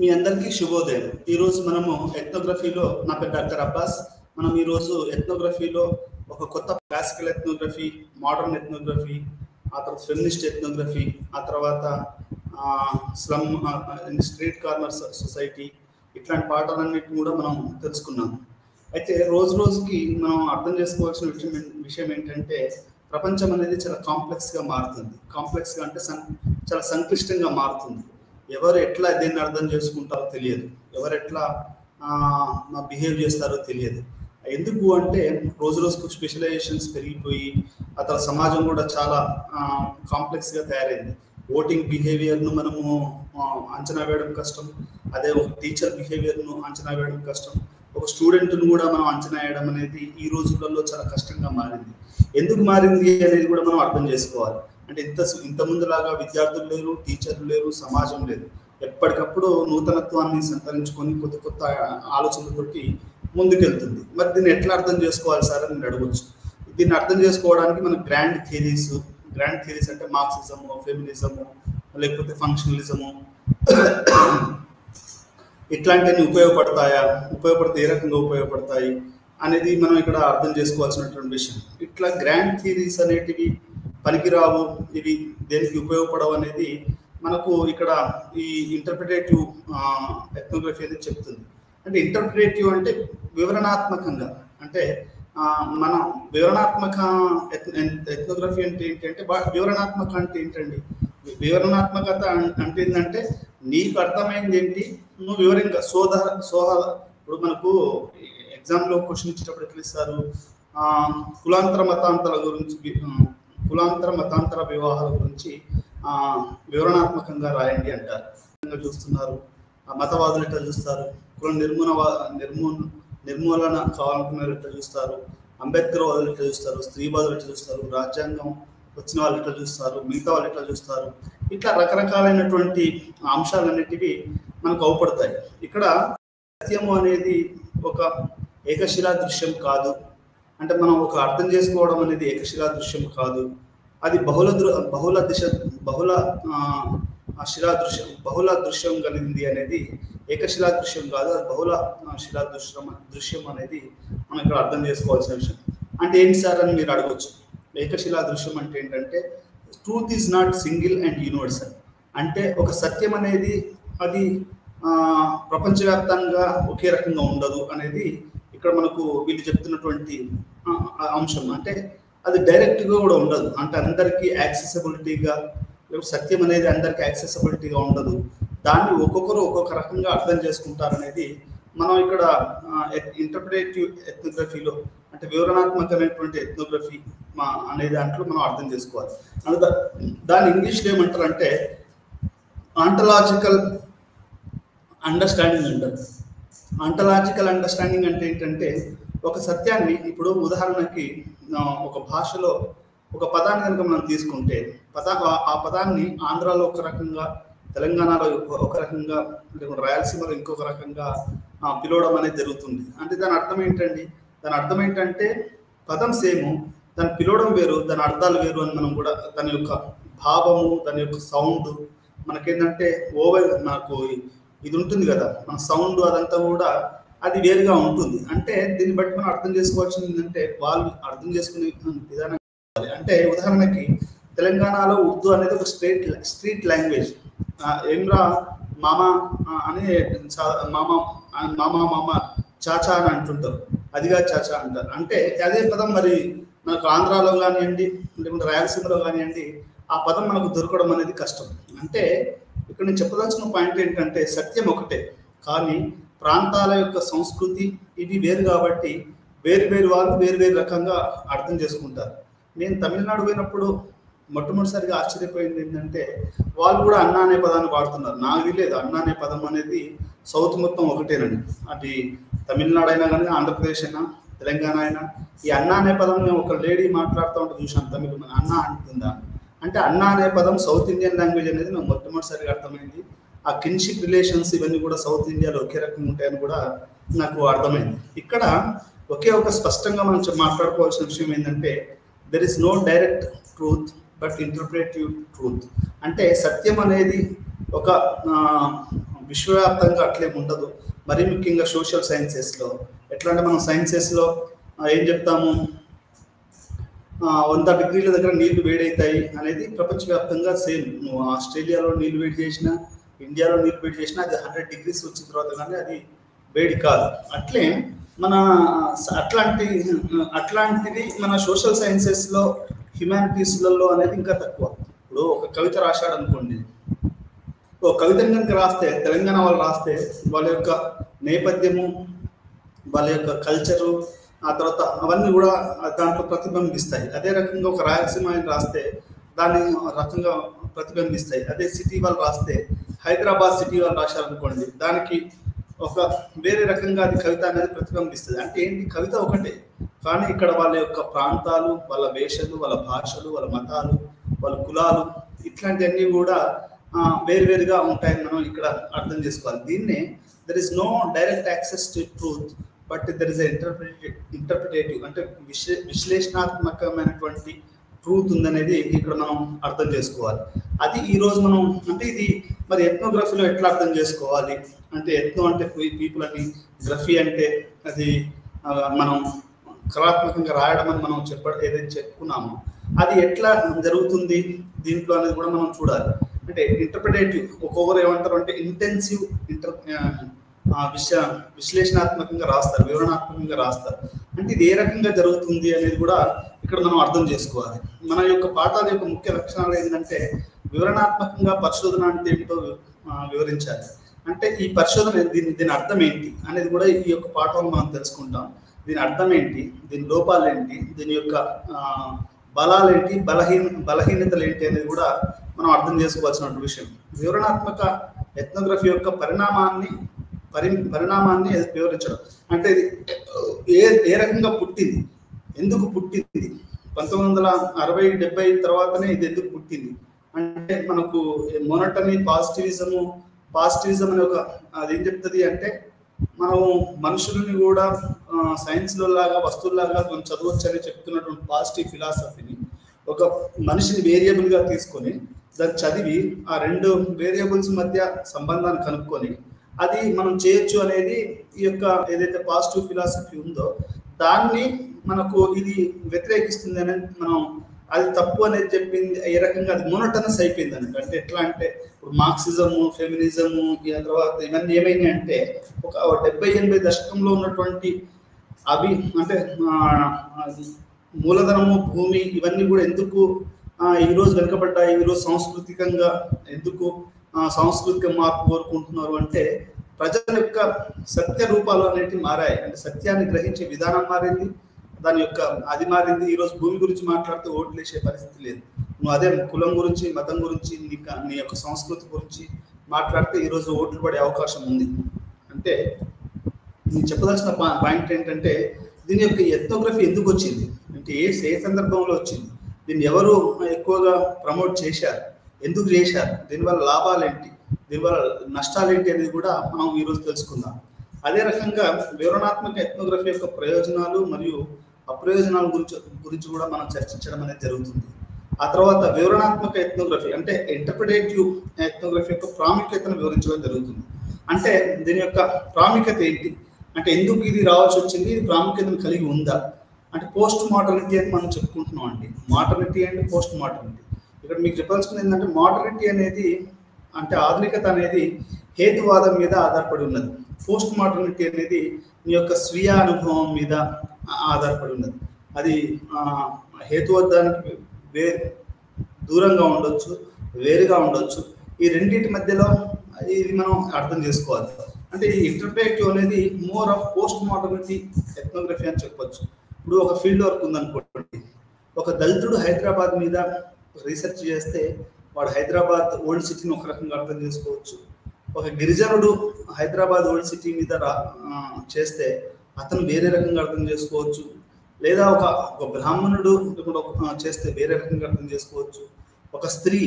మీ అందరికీ శుభోదయం. ఈరోజు మనము ఎథ్నోగ్రఫీలో, నా పేరు డాక్టర్ అబ్బాస్. మనం ఈరోజు ఎథ్నోగ్రఫీలో ఒక కొత్త క్లాసికల్ ఎథ్నోగ్రఫీ, మోడర్న్ ఎథ్నోగ్రఫీ, ఆ తర్వాత ఫెమినిస్ట్ ఎథ్నోగ్రఫీ, ఆ తర్వాత స్లమ్ స్ట్రీట్ కార్నర్ సొసైటీ, ఇట్లాంటి పాఠాలన్నిటిని కూడా మనం తెలుసుకున్నాం. అయితే రోజు రోజుకి మనం అర్థం చేసుకోవాల్సిన విషయం ఏంటంటే, ప్రపంచం అనేది చాలా కాంప్లెక్స్గా మారుతుంది. కాంప్లెక్స్గా అంటే చాలా సంక్లిష్టంగా మారుతుంది. ఎవరు ఎట్లా దీన్ని అర్థం చేసుకుంటారో తెలియదు, ఎవరు ఎట్లా బిహేవ్ చేస్తారో తెలియదు. ఎందుకు అంటే రోజు రోజుకు స్పెషలైజేషన్స్ పెరిగిపోయి ఆ తర్వాత సమాజం కూడా చాలా కాంప్లెక్స్గా తయారైంది. ఓటింగ్ బిహేవియర్ను మనము అంచనా వేయడం కష్టం, అదే ఒక టీచర్ బిహేవియర్ను అంచనా వేయడం కష్టం, ఒక స్టూడెంట్ను కూడా మనం అంచనా వేయడం అనేది ఈ రోజులలో చాలా కష్టంగా మారింది. ఎందుకు మారింది అనేది కూడా మనం అర్థం చేసుకోవాలి. అంటే ఇంత ముందులాగా విద్యార్థులు లేరు, టీచర్లు లేరు, సమాజం లేదు. ఎప్పటికప్పుడు నూతనత్వాన్ని సంతరించుకొని కొత్త కొత్త ఆలోచనలతోటి ముందుకెళ్తుంది. మరి దీన్ని ఎట్లా అర్థం చేసుకోవాలి సార్ అని అడగవచ్చు. దీన్ని అర్థం చేసుకోవడానికి మనం గ్రాండ్ థియరీస్ అంటే మార్క్సిజము, ఫెమినిజము, లేకపోతే ఫంక్షనలిజము, ఇట్లాంటివన్నీ ఉపయోగపడితే ఏ రకంగా ఉపయోగపడతాయి అనేది మనం ఇక్కడ అర్థం చేసుకోవాల్సినటువంటి విషయం. ఇట్లా గ్రాండ్ థియరీస్ అనేటివి పనికిరావు, ఇవి దేనికి ఉపయోగపడవు అనేది మనకు ఇక్కడ ఈ ఇంటర్ప్రిటేటివ్ ఎథ్నోగ్రఫీ అనేది చెప్తుంది. అంటే ఇంటర్ప్రిటేటివ్ అంటే వివరణాత్మకంగా, అంటే మనం వివరణాత్మక ఎథ్నోగ్రఫీ అంటే ఏంటంటే, వివరణాత్మక అంటే ఏంటండి? వివరణాత్మకత అంటే ఏంటంటే నీకు అర్థమైంది ఏంటి, నువ్వు వివరంగా ఇప్పుడు మనకు ఎగ్జామ్లో క్వశ్చన్ ఇచ్చేటప్పుడు ఎట్లా ఇస్తారు, కులాంతర మతాంతర వివాహాల గురించి వివరణాత్మకంగా రాయండి అంటారు. చూస్తున్నారు మతవాదులు ఎట్లా చూస్తారు, కుల నిర్మూలన కావాలనుకున్నారు ఎట్లా చూస్తారు, అంబేద్కర్ వాదులు ఎట్లా చూస్తారు, స్త్రీవాదులు ఎట్లా చూస్తారు, రాజ్యాంగం వచ్చిన వాళ్ళు ఎట్లా చూస్తారు, మిగతా వాళ్ళు ఎట్లా చూస్తారు, ఇట్లా రకరకాలైనటువంటి అంశాలన్నిటివి మనకు అవపడతాయి. ఇక్కడ సత్యము అనేది ఒక ఏకశిలా దృశ్యం కాదు. అంటే మనం ఒక అర్థం చేసుకోవడం అనేది ఏకశిలా దృశ్యం కాదు, అది బహుళ దృశ్యం కలిగింది అనేది ఏకశిలా దృశ్యం కాదు, అది బహుళ శిలా దృశ్యం అనేది మనం ఇక్కడ అర్థం చేసుకోవాల్సిన విషయం. అంటే ఏంటి సార్ అని మీరు అడగవచ్చు. ఏకశిలా దృశ్యం అంటే ఏంటంటే, truth is not single and universal. అంటే ఒక సత్యం అనేది అది ప్రపంచవ్యాప్తంగా ఒకే రకంగా ఉండదు అనేది ఇక్కడ మనకు వీళ్ళు చెప్తున్నటువంటి అంశం. అంటే అది డైరెక్ట్గా కూడా ఉండదు, అంటే అందరికీ యాక్సెసిబిలిటీగా, సత్యం అనేది అందరికీ యాక్సెసిబిలిటీగా ఉండదు. దాన్ని ఒక్కొక్కరు ఒక్కొక్క రకంగా అర్థం చేసుకుంటారనేది మనం ఇక్కడ ఇంటర్ప్రిటేటివ్ ఎథ్నోగ్రఫీలో, అంటే వివరణాత్మకమైనటువంటి ఎథ్నోగ్రఫీ అనే దాంట్లో మనం అర్థం చేసుకోవాలి. దాని ఇంగ్లీష్లో ఏమంటారంటే ఆంటలాజికల్ అండర్స్టాండింగ్ అంటారు. ఆంటలాజికల్ అండర్స్టాండింగ్ అంటే ఏంటంటే, ఒక సత్యాన్ని, ఇప్పుడు ఉదాహరణకి ఒక భాషలో ఒక పదాన్ని కనుక మనం తీసుకుంటే ఆ పదాన్ని ఆంధ్రాలో ఒక రకంగా, తెలంగాణలో ఒక రకంగా, లేకుంటే రాయలసీమలో ఇంకొక రకంగా పిలవడం అనేది జరుగుతుంది. అంటే దాని అర్థం ఏంటండి? దాని అర్థం ఏంటంటే పదం సేము, దాన్ని పిలవడం వేరు, దాని అర్థాలు వేరు అని మనం కూడా, దాని యొక్క భావము, దాని యొక్క సౌండ్, మనకేంటంటే నాకు ఇది ఉంటుంది కదా, మన సౌండ్ అదంతా కూడా అది వేరుగా ఉంటుంది. అంటే దీన్ని బట్టి మనం అర్థం చేసుకోవాల్సింది ఏంటంటే, వాళ్ళు అర్థం చేసుకునే విధానం. అంటే ఉదాహరణకి తెలంగాణలో ఉర్దూ అనేది ఒక స్ట్రీట్ లాంగ్వేజ్. ఏమ్రా మామ అని మామ చాచా అని అంటుంటారు, అదిగా చాచా అంటారు. అంటే అదే పదం మరి మనకు ఆంధ్రాలో కానివ్వండి, లేకుంటే రాయలసీమలో కానివ్వండి, ఆ పదం మనకు దొరకడం అనేది కష్టం. అంటే ఇక్కడ నేను చెప్పదలసిన పాయింట్ ఏంటంటే, సత్యం ఒకటే, కానీ ప్రాంతాల యొక్క సంస్కృతి ఇవి వేరు కాబట్టి వేరు వాళ్ళు వేరు రకంగా అర్థం చేసుకుంటారు. నేను తమిళనాడు పోయినప్పుడు మొట్టమొదటిసారిగా ఆశ్చర్యపోయింది ఏంటంటే, వాళ్ళు కూడా అన్న అనే పదాన్ని వాడుతున్నారు. నాకు తెలియదు అన్న అనే పదం అనేది సౌత్ మొత్తం ఒకటేనండి. అది తమిళనాడు అయినా కానీ, ఆంధ్రప్రదేశ్ అయినా, తెలంగాణ అయినా, ఈ అన్న అనే పదం నేను ఒక లేడీ మాట్లాడుతూ ఉంటే చూసాను, తమిళ అన్న అంటుందా అంటే, అన్న అనే పదం సౌత్ ఇండియన్ లాంగ్వేజ్ అనేది నాకు మొట్టమొదటిసారిగా అర్థమైంది. ఆ కిన్షిప్ రిలేషన్స్ ఇవన్నీ కూడా సౌత్ ఇండియాలో ఒకే రకంగా ఉంటాయని కూడా నాకు అర్థమైంది. ఇక్కడ ఒక స్పష్టంగా మనం మాట్లాడుకోవాల్సిన విషయం ఏంటంటే, there is no direct truth but interpretative truth. అంటే సత్యం అనేది ఒక విశ్వవ్యాప్తంగా అట్లేం ఉండదు. మరీ ముఖ్యంగా సోషల్ సైన్సెస్లో ఎట్లా అంటే మనం సైన్సెస్లో ఏం చెప్తాము, 100 డిగ్రీల దగ్గర నీళ్లు వేడవుతాయి అనేది ప్రపంచవ్యాప్తంగా సేమ్. నువ్వు ఆస్ట్రేలియాలో నీళ్లు వేడి చేసినా, ఇండియాలో నీళ్లు వేడి చేసినా అది 100 డిగ్రీస్ వచ్చిన తర్వాత కానీ అది వేడి కాదు. అట్లే మన అట్లాంటిది మన సోషల్ సైన్సెస్లో, హ్యుమానిటీస్లలో అనేది ఇంకా తక్కువ. ఇప్పుడు ఒక కవిత రాశాడు అనుకోండి, ఒక కవితను కనుక రాస్తే, తెలంగాణ వాళ్ళు రాస్తే వాళ్ళ యొక్క నేపథ్యము, వాళ్ళ యొక్క కల్చరు, ఆ తర్వాత అవన్నీ కూడా దాంట్లో ప్రతిబింబిస్తాయి. అదే రకంగా ఒక రాయలసీమ ఆయన రాస్తే దాన్ని రకంగా ప్రతిబింబిస్తాయి. అదే సిటీ వాళ్ళు రాస్తే, హైదరాబాద్ సిటీ వాళ్ళు రాశారనుకోండి, దానికి ఒక వేరే రకంగా అది కవిత అనేది ప్రతిబింబిస్తుంది. అంటే ఏంటి, కవిత ఒకటే కానీ ఇక్కడ వాళ్ళ యొక్క ప్రాంతాలు, వాళ్ళ వేషలు, వాళ్ళ భాషలు, వాళ్ళ మతాలు, వాళ్ళ కులాలు, ఇట్లాంటివన్నీ కూడా వేరువేరుగా ఉంటాయని మనం ఇక్కడ అర్థం చేసుకోవాలి. దీన్నే there is no direct access to truth but there is interpretative, అంటే విశ్లేషణాత్మకమైనటువంటి ట్రూత్ ఉందనేది ఇక్కడ మనం అర్థం చేసుకోవాలి. అది ఈరోజు మనం అంటే ఇది మరి ఎథ్నోగ్రఫీలో ఎట్లా అర్థం చేసుకోవాలి అంటే, ఎథ్నో అంటే పీపుల్ అని, గ్రఫీ అంటే అది మనం కళాత్మకంగా రాయడం అని మనం ఏదైతే చెప్పుకున్నామో అది ఎట్లా జరుగుతుంది దీంట్లో అనేది కూడా మనం చూడాలి. అంటే ఇంటర్ప్రిటేటివ్, ఒక్కొక్కరు ఏమంటారు అంటే ఇంటెన్సివ్ విశ్లేషణాత్మకంగా రాస్తారు, వివరణాత్మకంగా రాస్తారు. అంటే ఇది ఏ రకంగా జరుగుతుంది అనేది కూడా ఇక్కడ మనం అర్థం చేసుకోవాలి. మన యొక్క పాఠాల యొక్క ముఖ్య లక్షణాలు ఏంటంటే, వివరణాత్మకంగా పరిశోధన అంటే ఏమిటో వివరించాలి. అంటే ఈ పరిశోధన దీని అర్థం ఏంటి అనేది కూడా ఈ యొక్క పాఠంలో మనం తెలుసుకుంటాం. దీని అర్థం ఏంటి, దీని లోపాలు ఏంటి, దీని యొక్క బలాలు ఏంటి, బలహీనతలు ఏంటి అనేది కూడా మనం అర్థం చేసుకోవాల్సిన విషయం. వివరణాత్మక ఎథ్నోగ్రఫీ యొక్క పరిణామాన్ని వివరించడం అంటే ఇది ఏ రకంగా పుట్టింది, ఎందుకు పుట్టింది, 1960-70 తర్వాతనే ఇది ఎందుకు పుట్టింది అంటే, మనకు మొనటని పాజిటివిజం అనే ఒక అదేం చెప్తుంది అంటే, మనం మనుషుల్ని కూడా సైన్స్లో లాగా వస్తువులాగా మనం చదవచ్చు అని చెప్తున్నటువంటి పాజిటివ్ ఫిలాసఫీని ఒక మనిషిని వేరియబుల్గా తీసుకొని దాన్ని చదివి ఆ 2 వేరియబుల్స్ మధ్య సంబంధాన్ని కనుక్కొని అది మనం చేయొచ్చు అనేది ఈ యొక్క ఏదైతే పాజిటివ్ ఫిలాసఫీ ఉందో దాన్ని మనకు ఇది వ్యతిరేకిస్తుంది అనేది మనం అది తప్పు అనేది చెప్పింది. ఏ రకంగా అది మోనోటనస్ అయిపోయింది అన్నట్టు. అంటే ఎట్లా అంటే ఇప్పుడు మార్క్సిజము, ఫెమినిజము, తర్వాత ఇవన్నీ ఏమైనాయి అంటే ఒక 70-80 దశకంలో ఉన్నటువంటి అంటే మూలధనము, భూమి ఇవన్నీ కూడా ఎందుకు ఈరోజు వెనుకబడ్డాయి, ఈరోజు సాంస్కృతికంగా ఎందుకు సాంస్కృతిక మార్పు కోరుకుంటున్నారు అంటే, ప్రజల యొక్క సత్య రూపాలు అనేటివి మారాయి. అంటే సత్యాన్ని గ్రహించే విధానం మారింది, దాని యొక్క అది మారింది. ఈరోజు భూమి గురించి మాట్లాడితే ఓట్లు వేసే పరిస్థితి లేదు. నువ్వు అదే కులం గురించి, మతం గురించి, నీ యొక్క సంస్కృతి గురించి మాట్లాడితే ఈరోజు ఓట్లు పడే అవకాశం ఉంది. అంటే నేను చెప్పదలసిన పాయింట్ ఏంటంటే, దీని యొక్క ఎథ్నోగ్రఫీ ఎందుకు వచ్చింది అంటే ఏ సందర్భంలో వచ్చింది, దీన్ని ఎవరు ఎక్కువగా ప్రమోట్ చేశారు, ఎందుకు చేశారు, దీనివల్ల లాభాలు ఏంటి, దీనివల్ల నష్టాలు ఏంటి అనేది కూడా మనం ఈరోజు తెలుసుకుందాం. అదే రకంగా వివరణాత్మక ఎథ్నోగ్రఫీ యొక్క ప్రయోజనాలు మరియు అప్రయోజనాల గురించి కూడా మనం చర్చించడం అనేది జరుగుతుంది. ఆ తర్వాత వివరణాత్మక ఎథ్నోగ్రఫీ అంటే ఇంటర్ప్రిటేటివ్ ఎథ్నోగ్రఫీ యొక్క ప్రాముఖ్యతను వివరించడం జరుగుతుంది. అంటే దీని యొక్క ప్రాముఖ్యత ఏంటి అంటే, ఎందుకు ఇది రావాల్సి వచ్చింది, ఇది ప్రాముఖ్యతను కలిగి ఉందా అంటే, పోస్ట్ మోడర్నిటీ అని మనం చెప్పుకుంటున్నాం అండి. మోడర్నిటీ అంటే పోస్ట్ మోడర్నిటీ. ఇక్కడ మీకు చెప్పాల్సింది ఏంటంటే, మోడర్నిటీ అనేది అంటే ఆధునికత అనేది హేతువాదం మీద ఆధారపడి ఉన్నది. పోస్ట్ మోడర్నిటీ అనేది మీ యొక్క స్వీయ అనుభవం మీద ఆధారపడి ఉన్నది. అది హేతువాదానికి దూరంగా ఉండొచ్చు, వేరుగా ఉండొచ్చు. ఈ రెండింటి మధ్యలో ఇది మనం అర్థం చేసుకోవాలి. అంటే ఈ ఇంటర్ప్రిటేటివ్ అనేది more of post modernity ethnography అని చెప్పొచ్చు. ఇప్పుడు ఒక ఫీల్డ్ వర్క్ ఉందనుకోండి, ఒక దళితుడు హైదరాబాద్ మీద రీసెర్చ్ చేస్తే వాడు హైదరాబాద్ ఓల్డ్ సిటీని ఒక రకంగా అర్థం చేసుకోవచ్చు. ఒక గిరిజనుడు హైదరాబాద్ ఓల్డ్ సిటీ మీద చేస్తే అతను వేరే రకంగా అర్థం చేసుకోవచ్చు. లేదా ఒక బ్రాహ్మణుడు చేస్తే వేరే రకంగా అర్థం చేసుకోవచ్చు. ఒక స్త్రీ,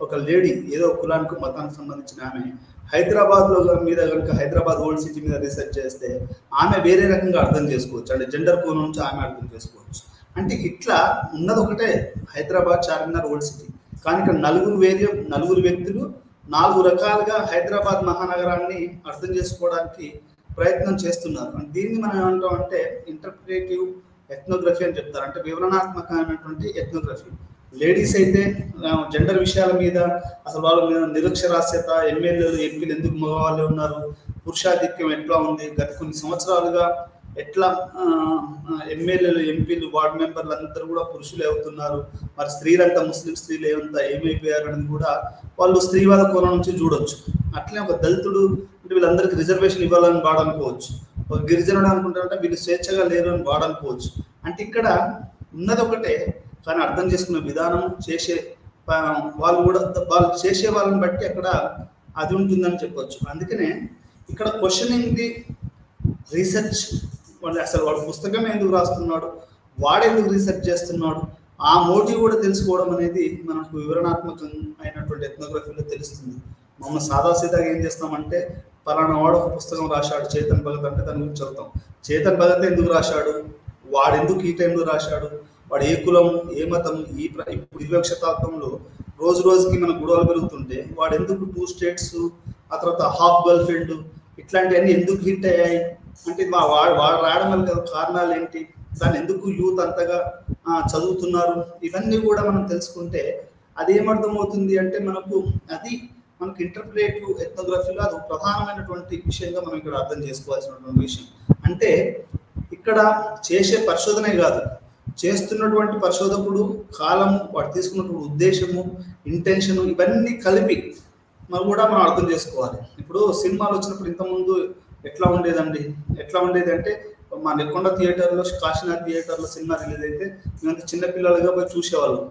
ఒక లేడీ, ఏదో కులానికి మతానికి సంబంధించిన ఆమె హైదరాబాద్లో మీద కనుక హైదరాబాద్ ఓల్డ్ సిటీ మీద రీసెర్చ్ చేస్తే ఆమె వేరే రకంగా అర్థం చేసుకోవచ్చు. అంటే జెండర్ కోణం నుంచి ఆమె అర్థం చేసుకోవచ్చు. అంటే ఇట్లా ఉన్నది ఒకటే హైదరాబాద్ చార్మినార్ ఓల్డ్ సిటీ, కానీ ఇక్కడ నలుగురు వ్యక్తులు 4 రకాలుగా హైదరాబాద్ మహానగరాన్ని అర్థం చేసుకోవడానికి ప్రయత్నం చేస్తున్నారు. దీన్ని మనం ఏమంటాం అంటే ఇంటర్ప్రిటేటివ్ ఎథ్నోగ్రఫీ అని చెప్తారు. అంటే వివరణాత్మకమైనటువంటి ఎథ్నోగ్రఫీ. లేడీస్ అయితే జెండర్ విషయాల మీద, అసలు వాళ్ళ మీద నిరక్షరాస్యత, ఎమ్మెల్యేలు ఎంపీలు ఎందుకు మగవాళ్ళే ఉన్నారు, పురుషాధిక్యం ఎట్లా ఉంది, గత కొన్ని సంవత్సరాలుగా ఎట్లా ఎమ్మెల్యేలు ఎంపీలు వార్డు మెంబర్లు అందరూ కూడా పురుషులే అవుతున్నారు, మరి స్త్రీలంతా ముస్లిం స్త్రీలు ఏమైపోయారు అనేది కూడా వాళ్ళు స్త్రీవాద కోణం నుంచి చూడొచ్చు. అట్లనే ఒక దళితుడు అంటే వీళ్ళందరికీ రిజర్వేషన్ ఇవ్వాలని వాడనుకోవచ్చు, ఒక గిరిజనుడు అనుకుంటారంటే వీళ్ళు స్వేచ్ఛగా లేరు అని వాడనుకోవచ్చు. అంటే ఇక్కడ ఉన్నది ఒకటే, కానీ అర్థం చేసుకునే విధానం, చేసే వాళ్ళు కూడా వాళ్ళు చేసే వాళ్ళని బట్టి అక్కడ అది ఉంటుందని చెప్పొచ్చు. అందుకనే ఇక్కడ క్వశ్చనింగ్ ది రీసెర్చ్, అసలు వాడు పుస్తకం ఎందుకు రాస్తున్నాడు, వాడు ఎందుకు రీసెర్చ్ చేస్తున్నాడు, ఆ మోటివ్ కూడా తెలుసుకోవడం అనేది మనకు వివరణాత్మకం అయినటువంటి ఎథ్నోగ్రఫీలో తెలుస్తుంది. మమ్మల్ని సాదాసీదాగా ఏం చేస్తామంటే పలానా వాడు ఒక పుస్తకం రాశాడు చేతన్ భగత్ అంటే దాని గురించి చదువుతాం. చేతన్ భగత్ ఎందుకు రాశాడు, వాడు ఎందుకు ఈ టైంలో రాశాడు, వాడు ఏ కులం ఏ మతం, ఇప్పుడు 20వ శతాబ్దంలో రోజు రోజుకి మన గొడవలు పెరుగుతుంటే వాడు ఎందుకు 2 స్టేట్స్, ఆ తర్వాత హాఫ్ గర్ల్ ఫ్రెండ్, ఇట్లాంటివన్నీ ఎందుకు హిట్ అయ్యాయి అంటే వాడు రాయడం వల్ల కారణాలు ఏంటి, దాన్ని ఎందుకు యూత్ అంతగా చదువుతున్నారు, ఇవన్నీ కూడా మనం తెలుసుకుంటే అది ఏమర్థమవుతుంది అంటే మనకు ఇంటర్ప్రిటేటివ్ ఎథ్నోగ్రఫీలో అది ప్రధానమైనటువంటి విషయంగా మనం ఇక్కడ అర్థం చేసుకోవాల్సినటువంటి విషయం. అంటే ఇక్కడ చేసే పరిశోధనే కాదు, చేస్తున్నటువంటి పరిశోధకుడు కాలము, వాడు తీసుకున్నటువంటి ఉద్దేశము, ఇంటెన్షన్, ఇవన్నీ కలిపి మనం అర్థం చేసుకోవాలి. ఇప్పుడు సినిమాలు వచ్చినప్పుడు ఇంతకుముందు ఎట్లా ఉండేది అంటే మా నెక్కొండ థియేటర్లో, కాశీనాథ్ థియేటర్లో సినిమా రిలీజ్ అయితే మేమంతా చిన్నపిల్లలుగా పోయి చూసేవాళ్ళం.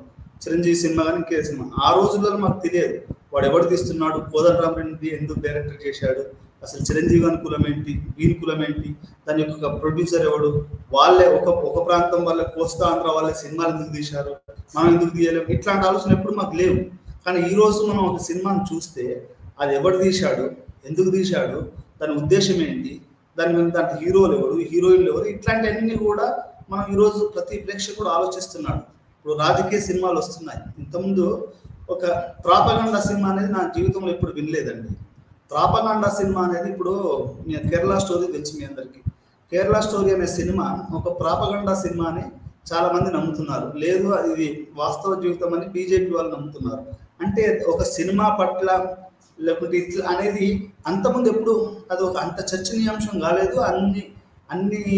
చిరంజీవి సినిమా కానీ ఇంకే సినిమా. ఆ రోజుల్లో మాకు తెలియదు వాడు ఎవరు తీస్తున్నాడు, కోదండరామిరెడ్డి ఎందుకు డైరెక్టర్ చేశాడు, అసలు చిరంజీవి అని కులం ఏంటి, వీని కులం ఏంటి, దాని యొక్క ప్రొడ్యూసర్ ఎవడు, వాళ్ళే ఒక ప్రాంతం వాళ్ళే, కోస్తా ఆంధ్ర వాళ్ళే సినిమాలు ఎందుకు తీశారు, మనం ఎందుకు తీయలేము, ఇట్లాంటి ఆలోచన ఎప్పుడు మాకు లేవు. కానీ ఈ రోజు మనం ఒక సినిమాను చూస్తే అది ఎవరు తీశాడు, ఎందుకు తీశాడు, దాని ఉద్దేశం ఏంటి, దాంట్లో హీరోలు ఎవరు, హీరోయిన్లు ఎవరు, ఇట్లాంటివన్నీ కూడా మనం ఈరోజు ప్రతి ప్రేక్షకుడు ఆలోచిస్తున్నాడు. ఇప్పుడు రాజకీయ సినిమాలు వస్తున్నాయి. ఇంతకుముందు ఒక ప్రాపగండా సినిమా అనేది నా జీవితంలో ఎప్పుడు వినలేదండి. ప్రాపగండా సినిమా అనేది ఇప్పుడు కేరళ స్టోరీ తెలుసు మీ అందరికీ. కేరళ స్టోరీ అనే సినిమా ఒక ప్రాపగండా సినిమా అని చాలా మంది నమ్ముతున్నారు. లేదు ఇది వాస్తవ జీవితం అని బీజేపీ వాళ్ళు నమ్ముతున్నారు. అంటే ఒక సినిమా పట్ల లేకుంటే ఇట్లా అనేది అంతకుముందు ఎప్పుడు అది ఒక అంత చర్చనీయాంశం కాలేదు. అన్ని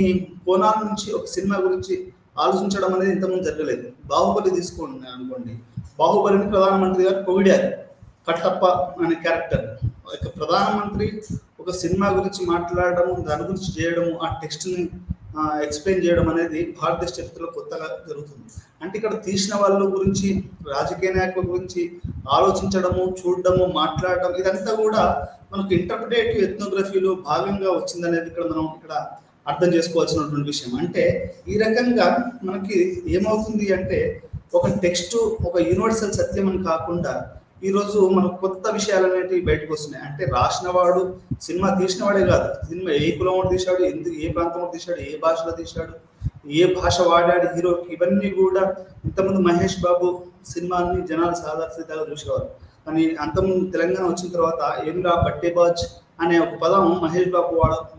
కోణాల నుంచి ఒక సినిమా గురించి ఆలోచించడం అనేది ఇంతకుముందు జరగలేదు. బాహుబలి తీసుకోండి అనుకోండి, బాహుబలిని ప్రధానమంత్రి గారు పొగిడారు. కట్టప్ప అనే క్యారెక్టర్, ఒక ప్రధానమంత్రి ఒక సినిమా గురించి మాట్లాడడం, దాని గురించి చేయడము, ఆ టెక్స్ట్ని ఎక్స్ప్లెయిన్ చేయడం అనేది భారతదేశ చరిత్రలో కొత్తగా జరుగుతుంది. అంటే ఇక్కడ తీసిన వాళ్ళ గురించి, రాజకీయ నాయకుల గురించి ఆలోచించడము, చూడడము, మాట్లాడడం, ఇదంతా కూడా మనకు ఇంటర్ప్రిటేటివ్ ఎథ్నోగ్రఫీలో భాగంగా వచ్చిందనేది ఇక్కడ అర్థం చేసుకోవాల్సినటువంటి విషయం. అంటే ఈ రకంగా మనకి ఏమవుతుంది అంటే ఒక టెక్స్ట్ ఒక యూనివర్సల్ సత్యం అని కాకుండా ఈరోజు మనకు కొత్త విషయాలు అనేవి బయటకు వస్తున్నాయి. అంటే రాసినవాడు, సినిమా తీసినవాడే కాదు, సినిమా ఏ కులం తీశాడు, ఎందుకు ఏ ప్రాంతంలో తీశాడు, ఏ భాషలో తీశాడు, ఏ భాష వాడాడు హీరోకి, ఇవన్నీ కూడా ఇంతకుముందు మహేష్ బాబు సినిమాని జనాలు సాధారణంగా చూసేవారు. కానీ అంతకుముందు తెలంగాణ వచ్చిన తర్వాత ఏమిరా బట్టేబాజ్ అనే ఒక పదం మహేష్ బాబు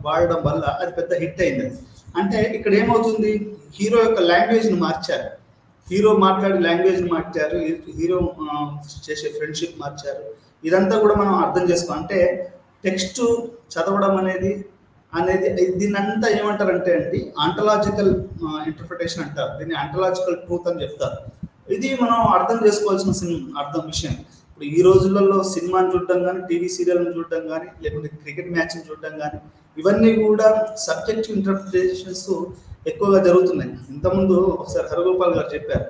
వాడడం వల్ల అది పెద్ద హిట్ అయింది. అంటే ఇక్కడ ఏమవుతుంది, హీరో యొక్క లాంగ్వేజ్ని మార్చారు, హీరో మాట్లాడే లాంగ్వేజ్ని మార్చారు, హీరో చేసే ఫ్రెండ్షిప్ మార్చారు. ఇదంతా కూడా మనం అర్థం చేసుకోవాలి. అంటే టెక్స్ట్ చదవడం అనేది దీన్ని అంతా ఏమంటారంటే అండి ఆంటలాజికల్ ఇంటర్ప్రిటేషన్ అంటారు, దీన్ని ఆంటలాజికల్ ట్రూత్ అని చెప్తారు. ఇది మనం అర్థం చేసుకోవాల్సిన విషయం. ఇప్పుడు ఈ రోజులలో సినిమాని చూడడం కానీ, టీవీ సీరియల్ని చూడడం కానీ, లేకుంటే క్రికెట్ మ్యాచ్ని చూడడం కానీ, ఇవన్నీ కూడా సబ్జెక్టివ్ ఇంటర్ప్రిటేషన్స్ ఎక్కువగా జరుగుతున్నాయి. ఇంతకుముందు ఒకసారి హరగోపాల్ గారు చెప్పారు,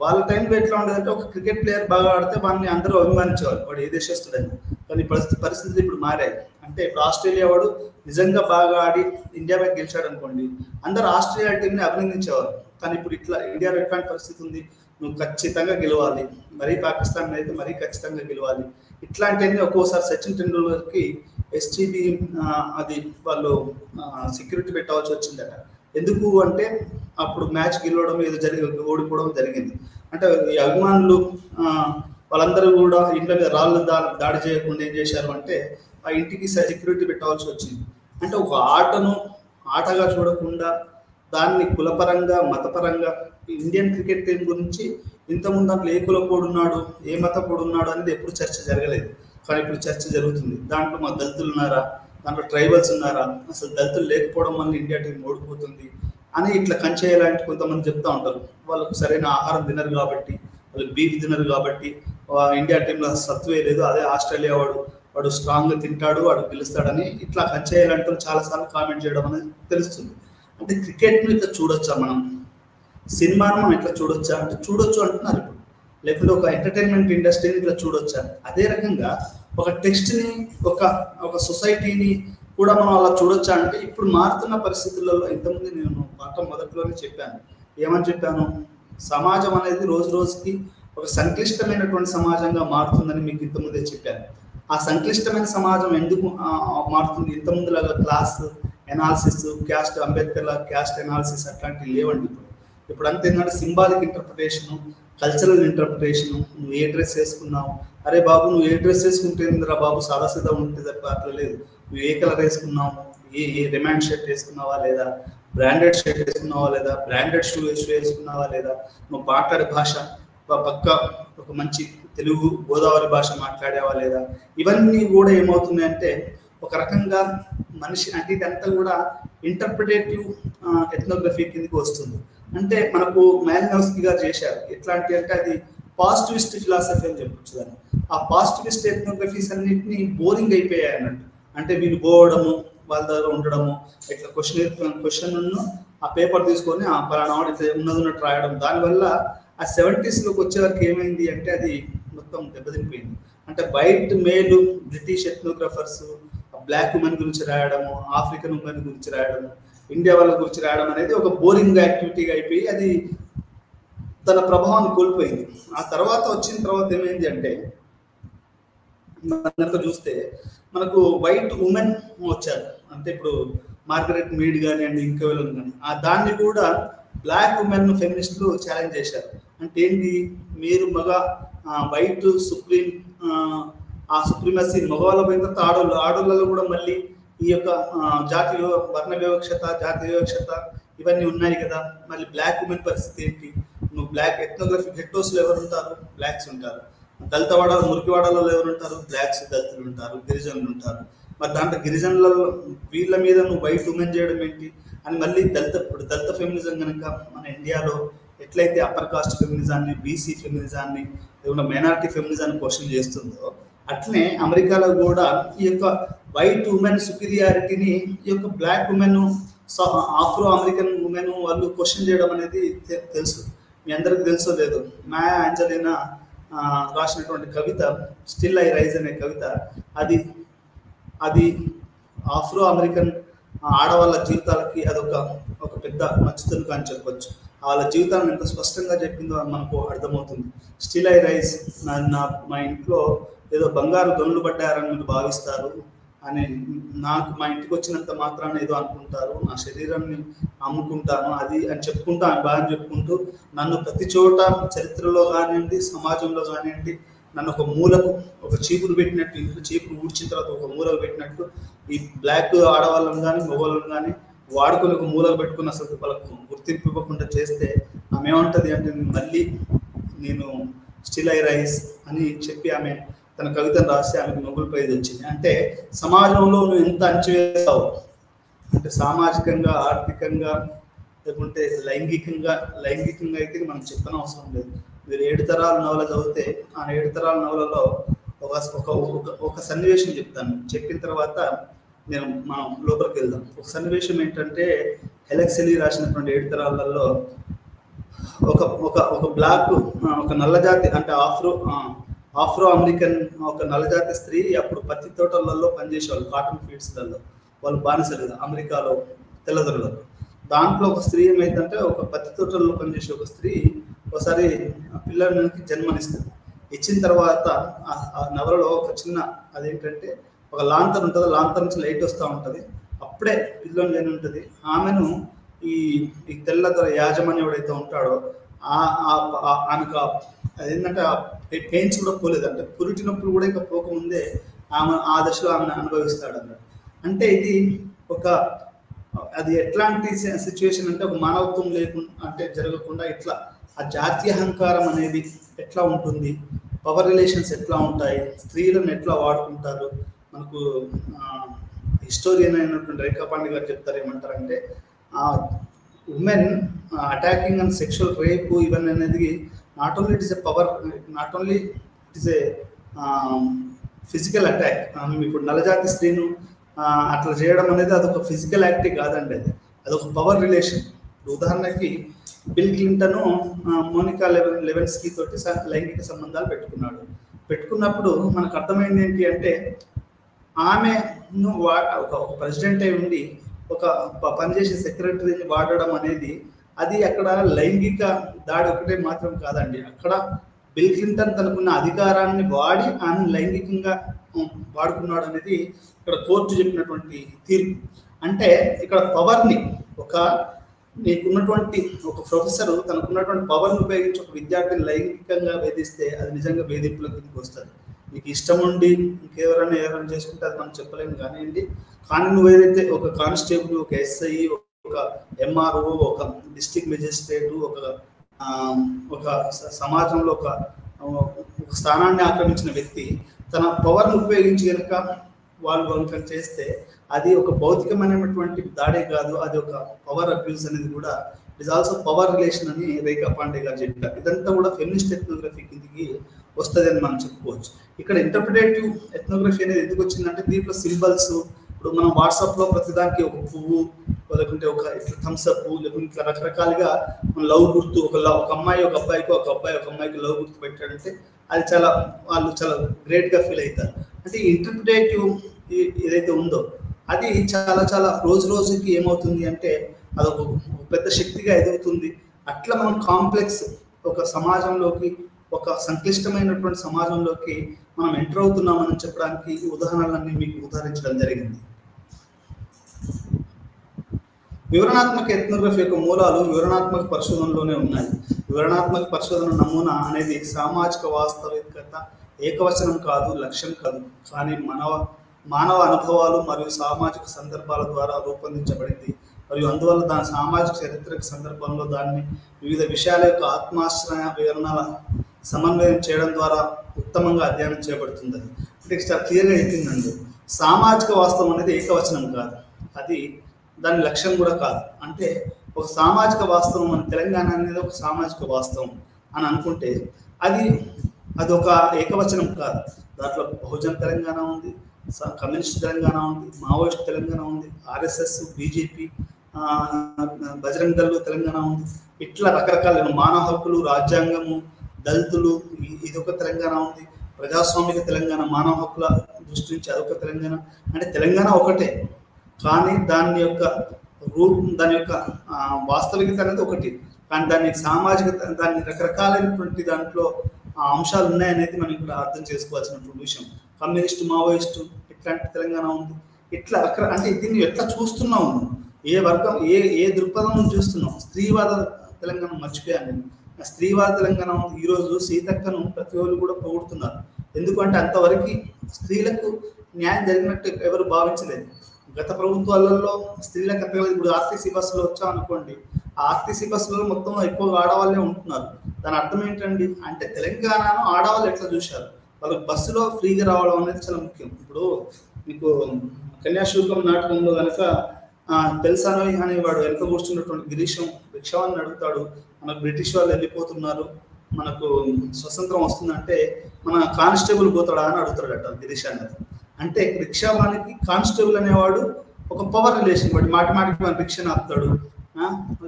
వాళ్ళ టైంలో ఎట్లా ఉండేదంటే ఒక క్రికెట్ ప్లేయర్ బాగా ఆడితే వాడిని అందరూ అభిమానించేవారు, వాడు ఏ దేశస్తుడని. కానీ పరిస్థితులు ఇప్పుడు మారాయి. అంటే ఇప్పుడు ఆస్ట్రేలియా వాడు నిజంగా బాగా ఆడి ఇండియా మీద గెలిచాడు అనుకోండి, అందరూ ఆస్ట్రేలియా టీంని అభినందించేవారు. కానీ ఇప్పుడు ఇండియాలో ఎట్లాంటి పరిస్థితి ఉంది, నువ్వు ఖచ్చితంగా గెలవాలి, మరీ పాకిస్తాన్ అయితే మరీ ఖచ్చితంగా గెలవాలి. ఇట్లాంటివన్నీ ఒక్కోసారి సచిన్ టెండూల్కర్కి ఎస్టీబీ అది వాళ్ళు సెక్యూరిటీ పెట్టవలసి వచ్చిందట. ఎందుకు అంటే అప్పుడు మ్యాచ్ గెలవడం ఏదో ఓడిపోవడం జరిగింది. అంటే ఈ అభిమానులు వాళ్ళందరూ కూడా ఇంట్లో మీద రాళ్ళు దాడి చేయకుండా ఏం చేశారు అంటే ఆ ఇంటికి సెక్యూరిటీ పెట్టవలసి వచ్చింది. అంటే ఒక ఆటను ఆటగా చూడకుండా దాన్ని కులపరంగా మతపరంగా ఇండియన్ క్రికెట్ టీం గురించి ఇంతకుముందు దాంట్లో ఏ కులపోడున్నాడు ఏ మతపోడున్నాడు అనేది ఎప్పుడు చర్చ జరగలేదు. కానీ ఇప్పుడు చర్చ జరుగుతుంది. దాంట్లో మా దళితులు ఉన్నారా, దాంట్లో ట్రైబల్స్ ఉన్నారా, అసలు దళితులు లేకపోవడం వల్ల ఇండియా టీం ఓడిపోతుంది అని ఇట్లా కంచేయాలంటే కొంతమంది చెప్తా ఉంటారు. వాళ్ళకు సరైన ఆహారం తినరు కాబట్టి, వాళ్ళు బీఫ్ తినరు కాబట్టి ఇండియా టీంలో సత్వే లేదు. అదే ఆస్ట్రేలియా వాడు స్ట్రాంగ్గా తింటాడు, వాడు గెలుస్తాడని ఇట్లా కంచేయాలంటూ చాలాసార్లు కామెంట్ చేయడం అనేది తెలుస్తుంది. అంటే క్రికెట్ను ఇట్లా చూడొచ్చా మనం, సినిమాను మనం ఇట్లా చూడొచ్చా అంటే చూడొచ్చు అంటున్నారు ఇప్పుడు. లేకపోతే ఒక ఎంటర్టైన్మెంట్ ఇండస్ట్రీని ఇట్లా చూడొచ్చా. అదే రకంగా ఒక టెక్స్ట్ని ఒక సొసైటీని కూడా మనం అలా చూడొచ్చా అంటే ఇప్పుడు మారుతున్న పరిస్థితులలో ఇంతకుముందు నేను పాఠం మొదట్లోనే చెప్పాను. ఏమని చెప్పాను? సమాజం అనేది రోజు రోజుకి ఒక సంక్లిష్టమైనటువంటి సమాజంగా మారుతుందని మీకు ఇంతకుముందే చెప్పాను. ఆ సంక్లిష్టమైన సమాజం ఎందుకు మారుతుంది? ఇంతకుముందులాగా క్లాస్ ఎనాలిసిస్, క్యాస్ట్ అంబేద్కర్ లాగా క్యాస్ట్ ఎనాలిసిస్ అట్లాంటివి లేవండి. ఇప్పుడు అంతే ఏంటంటే సింబాలిక్ ఇంటర్ప్రిటేషను, కల్చరల్ ఇంటర్ప్రిటేషను. నువ్వు ఏ డ్రెస్ వేసుకున్నావు, అరే బాబు నువ్వు ఏ డ్రెస్ వేసుకుంటే ఏందిరా బాబు సాదాసీదా ఉంటుంది తప్ప అట్లా లేదు. నువ్వు ఏ కలర్ వేసుకున్నావు, ఏ రిమాండ్ షర్ట్ వేసుకున్నావా లేదా, బ్రాండెడ్ షర్ట్ వేసుకున్నావా లేదా, బ్రాండెడ్ షూ వేసుకున్నావా లేదా, నువ్వు మాట్లాడే భాష పక్క ఒక మంచి తెలుగు గోదావరి భాష మాట్లాడేవా లేదా, ఇవన్నీ కూడా ఏమవుతున్నాయంటే ఒక రకంగా మనిషి అంటే ఇదంతా కూడా ఇంటర్ప్రిటేటివ్ ఎథ్నోగ్రఫీ కిందకి వస్తుంది. అంటే మనకు మాలినోవ్స్కీ గారు చేశారు. ఎట్లాంటి అంటే అది పాజిటివిస్ట్ ఫిలాసఫీ అని చెప్పొచ్చు దాన్ని. ఆ పాజిటివిస్ట్ ఎథ్నోగ్రఫీస్ అన్నింటినీ బోరింగ్ అయిపోయాయి అన్నట్టు. అంటే వీళ్ళు పోవడము, వాళ్ళ దగ్గర ఉండడము, ఇట్లా క్వశ్చన్ ఆ పేపర్ తీసుకొని ఆ పలానా ఇట్లా ఉన్నట్టు రాయడం. దానివల్ల ఆ 70s వచ్చే వరకు ఏమైంది అంటే అది మొత్తం దెబ్బతినిపోయింది. అంటే వైట్ మేలు బ్రిటిష్ ఎథ్నోగ్రఫర్స్ బ్లాక్ ఉమెన్ గురించి రాయడము, ఆఫ్రికన్ ఉమెన్ గురించి రాయడము, ఇండియా వాళ్ళ గురించి రాయడం అనేది ఒక బోరింగ్ యాక్టివిటీగా అయిపోయి అది తన ప్రభావాన్ని కోల్పోయింది. ఆ తర్వాత వచ్చిన తర్వాత ఏమైంది అంటే కనుక చూస్తే మనకు వైట్ ఉమెన్ వచ్చారు. అంటే ఇప్పుడు మార్గరెట్ మీడ్ కానివ్వండి, ఇంకెవరు కానీ దాన్ని కూడా బ్లాక్ ఉమెన్ ఫెమినిస్టులు ఛాలెంజ్ చేశారు. అంటే ఏంటి, మీరు వైట్ సుప్రీం ఆ సుప్రీమసీ మగవాళ్ళ పోయిన తర్వాత ఆడోళ్ళలో కూడా మళ్ళీ ఈ యొక్క జాతి వర్ణ వివక్షత, జాతి వివక్షత ఇవన్నీ ఉన్నాయి కదా. మళ్ళీ బ్లాక్ ఉమెన్ పరిస్థితి ఏంటి? నువ్వు బ్లాక్ ఎథ్నోగ్రఫీ గెట్టోస్లో ఎవరు ఉంటారు? బ్లాక్స్ ఉంటారు. దళితవాడలు మురికివాడలో ఎవరు ఉంటారు? బ్లాక్స్, దళితులు ఉంటారు, గిరిజనులు ఉంటారు. మరి దాంట్లో గిరిజనులలో వీళ్ళ మీద నువ్వు వైట్ ఉమెన్ చేయడం ఏంటి అని మళ్ళీ దళిత ఫెమినిజం కనుక మన ఇండియాలో ఎట్లయితే అప్పర్ కాస్ట్ ఫెమినిజాన్ని, బీసీ ఫెమినిజాన్ని, లేకుండా మైనారిటీ ఫెమినిజాన్ని క్వశ్చన్ చేస్తుందో అట్లనే అమెరికాలో కూడా ఈ యొక్క వైట్ ఉమెన్ సుపీరియారిటీని ఈ యొక్క black women, Afro American women వాళ్ళు క్వశ్చన్ చేయడం అనేది తెలుసు. మీ అందరికి తెలుసో లేదు, మాయా ఆంజలీనా రాసినటువంటి కవిత స్టిల్ ఐ రైజ్ అనే కవిత అది ఆఫ్రో అమెరికన్ ఆడవాళ్ళ జీవితాలకి ఒక పెద్ద మంచుతునుక అని చెప్పొచ్చు. వాళ్ళ జీవితాలను ఎంత స్పష్టంగా చెప్పిందో మనకు అర్థమవుతుంది. స్టిల్ ఐ రైజ్, మా ఇంట్లో ఏదో బంగారు గనులు పడ్డారని మీరు భావిస్తారు అని, నాకు మా ఇంటికి వచ్చినంత మాత్రాన ఏదో అనుకుంటారు, నా శరీరాన్ని అమ్ముకుంటాను అది అని చెప్పుకుంటూ బాగా చెప్పుకుంటూ నన్ను ప్రతి చోట చరిత్రలో కానివ్వండి, సమాజంలో కానివ్వండి, నన్ను ఒక మూలకు ఒక చీపురు పెట్టినట్టు, ఇంట్లో చీపురు ఊడ్చిన తర్వాత ఒక మూలకు పెట్టినట్టు ఈ బ్లాక్ ఆడవాళ్ళని కానీ మగవాళ్ళని కానీ వాడుకొని ఒక మూలకు పెట్టుకుని అసలు వాళ్ళకు గుర్తింపు ఇవ్వకుండా చేస్తే ఆమె ఏమంటుంది అంటే మళ్ళీ నేను స్టిల్ ఐ రైజ్ అని చెప్పి ఆమె తన కవితను రాసి ఆమెకు నోబెల్ ప్రైజ్ వచ్చింది. అంటే సమాజంలో నువ్వు ఎంత అణచివేస్తావు అంటే సామాజికంగా, ఆర్థికంగా, లేకుంటే లైంగికంగా అయితే మనం చెప్పనవసరం లేదు. మీరు 7 తరాల నవల చదివితే ఆ 7 తరాల నవలలో ఒక సన్నివేశం చెప్తాను. చెప్పిన తర్వాత మనం లోపలికి వెళ్దాం. ఒక సన్నివేశం ఏంటంటే హెలెక్సెలీ రాసినటువంటి 7 తరాలలో ఒక బ్లాక్, ఒక నల్లజాతి అంటే ఆఫ్రో అమెరికన్ ఒక నల్లజాతి స్త్రీ అప్పుడు పత్తి తోటలలో పనిచేసేవాళ్ళు, కాటన్ ఫీల్డ్స్లలో. వాళ్ళు బానిసలుగా అమెరికాలో తెల్లదొరలకు. దాంట్లో ఒక స్త్రీ ఏమైందంటే ఒక పత్తి తోటల్లో పనిచేసే ఒక స్త్రీ ఒకసారి పిల్లలకి జన్మనిస్తుంది. ఇచ్చిన తర్వాత ఆ నవలలో ఒక చిన్న అదేంటంటే ఒక లాంతర్ ఉంటుంది, లాంతర్ నుంచి లైట్ వస్తూ ఉంటుంది. అప్పుడే పిల్లని జని ఉంటుంది. ఆమెను ఈ తెల్లదొర యాజమాన్యం ఎవడైతే ఉంటాడో ఆమెకు అదేంటంటే పెయిన్స్ కూడా పోలేదు, అంటే పురిటి నొప్పులు కూడా ఇంకా పోకముందే ఆమె ఆ దశలో ఆమెను అనుభవిస్తాడు అన్నాడు. అంటే ఇది ఒక అది ఎట్లాంటి సిచ్యువేషన్ అంటే ఒక మానవత్వం లేకుండా అంటే జరగకుండా ఇట్లా ఆ జాతీయ అహంకారం అనేది ఎట్లా ఉంటుంది, పవర్ రిలేషన్స్ ఎట్లా ఉంటాయి, స్త్రీలను ఎట్లా వాడుకుంటారు. మనకు హిస్టోరియన్ అయినటువంటి రేఖా పాండే గారు చెప్తారు, ఏమంటారంటే women attacking and sexual rape ఇవన్ అనేది not only it is a power, not only it is a physical attack. ఇప్పుడు నలజాతి స్త్రీను అట్లా చేయడం అనేది అదొక ఫిజికల్ యాక్టే కాదండి, అదొక పవర్ రిలేషన్. ఉదాహరణకి బిల్ క్లింటన్ మోనికా లెవెన్స్కీ తోటి లైంగిక సంబంధాలు పెట్టుకున్నప్పుడు మనకు అర్థమైంది ఏంటి అంటే ఆమెను ఒక ప్రెసిడెంట్ అయి ఉండి ఒక పనిచేసే సెక్రటరీని వాడడం అనేది అది అక్కడ లైంగిక దాడి ఒకటే మాత్రం కాదండి. అక్కడ బిల్ క్లింటన్ తనకున్న అధికారాన్ని వాడి ఆమె లైంగికంగా వాడుకున్నాడు అనేది ఇక్కడ కోర్టు చెప్పినటువంటి తీర్పు. అంటే ఇక్కడ పవర్ని నీకున్నటువంటి ఒక ప్రొఫెసర్ తనకున్నటువంటి పవర్ని ఉపయోగించి ఒక విద్యార్థిని లైంగికంగా వేధిస్తే అది నిజంగా వేధింపుల కిందకి వస్తుంది. నీకు ఇష్టం ఉండి ఎవరైనా చేసుకుంటే అది మనం చెప్పలేము కానివ్వండి. కానీ నువ్వు ఏదైతే ఒక కానిస్టేబుల్, ఒక ఎస్ఐ, ఒక ఎంఆర్ఓ, ఒక డిస్ట్రిక్ట్ మెజిస్ట్రేట్, ఒక సమాజంలో ఒక స్థానాన్ని ఆక్రమించిన వ్యక్తి తన పవర్ను ఉపయోగించి కనుక వాళ్ళు చేస్తే అది ఒక భౌతికమైనటువంటి దాడే కాదు, అది ఒక పవర్ అబ్యూస్ అనేది కూడా ఇట్ ఆల్సో పవర్ రిలేషన్ అని రేఖా పాండే గారు చెప్పారు. ఇదంతా కూడా ఫెమినిస్ట్ ఎథ్నోగ్రఫీ కిందికి వస్తుంది అని మనం చెప్పుకోవచ్చు. ఇక్కడ ఇంటర్ప్రిటేటివ్ ఎథ్నోగ్రఫీ అనేది ఎందుకు వచ్చిందంటే దీంట్లో సింబల్స్, ఇప్పుడు మనం వాట్సాప్లో ప్రతిదానికి ఒక పువ్వు, లేకుంటే ఒక ఇట్లా థమ్స్అప్, లేకుంటే ఇట్లా రకరకాలుగా మన లవ్ గుర్తు, ఒక అమ్మాయి ఒక అబ్బాయికి, ఒక అబ్బాయి ఒక అమ్మాయికి లవ్ గుర్తు పెట్టాడంటే అది వాళ్ళు చాలా గ్రేట్గా ఫీల్ అవుతారు. అంటే ఈ ఇంటర్ప్రిటేటివ్ ఏదైతే ఉందో అది చాలా రోజుకి ఏమవుతుంది అంటే అదొక పెద్ద శక్తిగా ఎదుగుతుంది. అట్లా మనం కాంప్లెక్స్ ఒక సమాజంలోకి, ఒక సంక్లిష్టమైనటువంటి సమాజంలోకి మనం ఎంటర్ అవుతున్నామని చెప్పడానికి ఈ ఉదాహరణలన్నీ మీకు ఉదాహరించడం జరిగింది. వివరణాత్మక ఎథ్నోగ్రఫీ యొక్క మూలాలు వివరణాత్మక పరిశోధనలోనే ఉన్నాయి. వివరణాత్మక పరిశోధన నమూనా అనేది సామాజిక వాస్తవికత ఏకవచనం కాదు, లక్ష్యం కాదు, కానీ మానవ అనుభవాలు మరియు సామాజిక సందర్భాల ద్వారా రూపొందించబడింది మరియు అందువల్ల దాని సామాజిక చారిత్రక సందర్భంలో దాన్ని వివిధ విషయాల యొక్క ఆత్మాశ్రయ వివరణల సమన్వయం చేయడం ద్వారా ఉత్తమంగా అధ్యయనం చేయబడుతుంది. అంటే చాలా క్లియర్గా చెప్పిందండి, సామాజిక వాస్తవం అనేది ఏకవచనం కాదు, అది దాని లక్ష్యం కూడా కాదు. అంటే ఒక సామాజిక వాస్తవం మన తెలంగాణ అనేది ఒక సామాజిక వాస్తవం అని అనుకుంటే అది ఒక ఏకవచనం కాదు. దాంట్లో బహుజన్ తెలంగాణ ఉంది, కమ్యూనిస్ట్ తెలంగాణ ఉంది, మావోయిస్ట్ తెలంగాణ ఉంది, ఆర్ఎస్ఎస్, బీజేపీ, బజరంగ దళ్ తెలంగాణ ఉంది. ఇట్లా రకరకాల మానవ హక్కులు, రాజ్యాంగము, దళితులు, ఇదొక తెలంగాణ ఉంది, ప్రజాస్వామిక తెలంగాణ, మానవ హక్కుల దృష్టి నుంచి అదొక తెలంగాణ. అంటే తెలంగాణ ఒకటే, కానీ దాని యొక్క వాస్తవికత అనేది ఒకటి, కానీ దాని సామాజిక దాని రకరకాలైనటువంటి దాంట్లో అంశాలు ఉన్నాయనేది మనం ఇక్కడ అర్థం చేసుకోవాల్సినటువంటి విషయం. కమ్యూనిస్ట్, మావోయిస్టు ఇట్లాంటి తెలంగాణ ఉంది. ఇట్లా అంటే దీన్ని ఎట్లా చూస్తున్నాము, ఏ వర్గం, ఏ దృక్పథం చూస్తున్నాం. స్త్రీవాద తెలంగాణ మర్చిపోయాను నేను. స్త్రీవాద తెలంగాణ ఉంది. ఈరోజు సీతక్కను ప్రతి ఒళ్ళు కూడా పొగుడుతున్నారు. ఎందుకంటే అంతవరకు స్త్రీలకు న్యాయం జరిగినట్టు ఎవరు భావించలేదు. గత ప్రభుత్వాలలో స్త్రీలకు అంతగా, ఇప్పుడు ఆర్టీసీ బస్సులో వచ్చామనుకోండి, ఆ ఆర్టీసీ బస్సులో మొత్తం ఎక్కువగా ఆడవాళ్ళే ఉంటున్నారు. దాని అర్థం ఏంటండి అంటే తెలంగాణను ఆడవాళ్ళు ఎట్లా చూశారు, వాళ్ళకి బస్సులో ఫ్రీగా రావడం అనేది చాలా ముఖ్యం. ఇప్పుడు మీకు కన్యాశుల్కం నాటకంలో కనుక తెలుసానోయ్ అనేవాడు వెనక కూర్చున్నటువంటి గిరీశం రిక్షావాన్ని అడుగుతాడు, మనకు బ్రిటిష్ వాళ్ళు వెళ్ళిపోతున్నారు, మనకు స్వతంత్రం వస్తుందంటే మన కానిస్టేబుల్ పోతాడా అని అడుగుతాడట గిరీష్ అన్నది. అంటే రిక్షావానికి కానిస్టేబుల్ అనేవాడు ఒక పవర్ రిలేషన్, బట్టి మాటికి మన రిక్షాని ఆపుతాడు,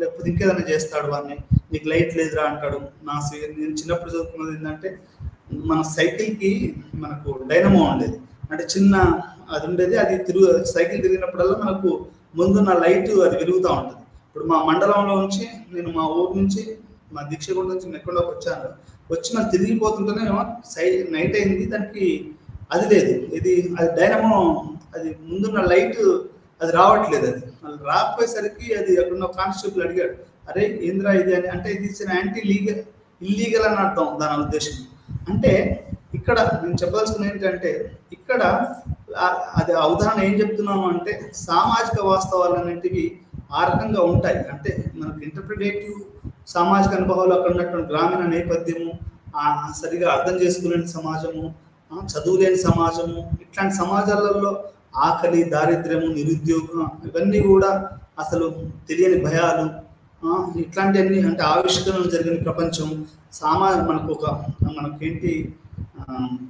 లేకపోతే ఇంకేదైనా చేస్తాడు, వాడిని నీకు లైట్ లేదురా అంటాడు. నేను చిన్నప్పుడు చదువుకున్నది ఏంటంటే మన సైకిల్కి మనకు డైనమో ఉండేది, అంటే చిన్న అది ఉండేది, అది సైకిల్ తిరిగినప్పుడల్లా మనకు ముందున్న లైట్ అది వెలుగుతూ ఉంటుంది. ఇప్పుడు మా మండలంలో నుంచి నేను మా ఊరు నుంచి మా దీక్షగూడ నుంచి నెక్కొండకు వచ్చి మనం తిరిగిపోతుంటేనే నైట్ అయింది, దానికి అది లేదు, అది డైనమో, అది ముందున్న లైట్ అది రావట్లేదు. అది రాకపోయేసరికి అది అక్కడున్న కానిస్టేబుల్ అడిగాడు, అరే ఏంద్రా ఇది అని, అంటే ఇది యాంటీ లీగల్, ఇల్లీగల్ అని అర్థం దాని ఉద్దేశం. అంటే ఇక్కడ నేను చెప్పదలుచుకున్న ఏంటంటే ఇక్కడ అది ఉదాహరణ ఏం చెప్తున్నాను అంటే సామాజిక వాస్తవాలు అనేటివి ఆ రకంగా ఉంటాయి. అంటే మనకు ఇంటర్ప్రిటేటివ్ సామాజిక అనుభవాలు, అక్కడ ఉన్నటువంటి గ్రామీణ నేపథ్యము, సరిగా అర్థం చేసుకునే సమాజము, చదువులేని సమాజము, ఇట్లాంటి సమాజాలలో ఆకలి, దారిద్ర్యము, నిరుద్యోగం, ఇవన్నీ కూడా అసలు తెలియని భయాలు, ఇట్లాంటివన్నీ అంటే ఆవిష్కరణలు జరిగిన ప్రపంచం, మనకేంటి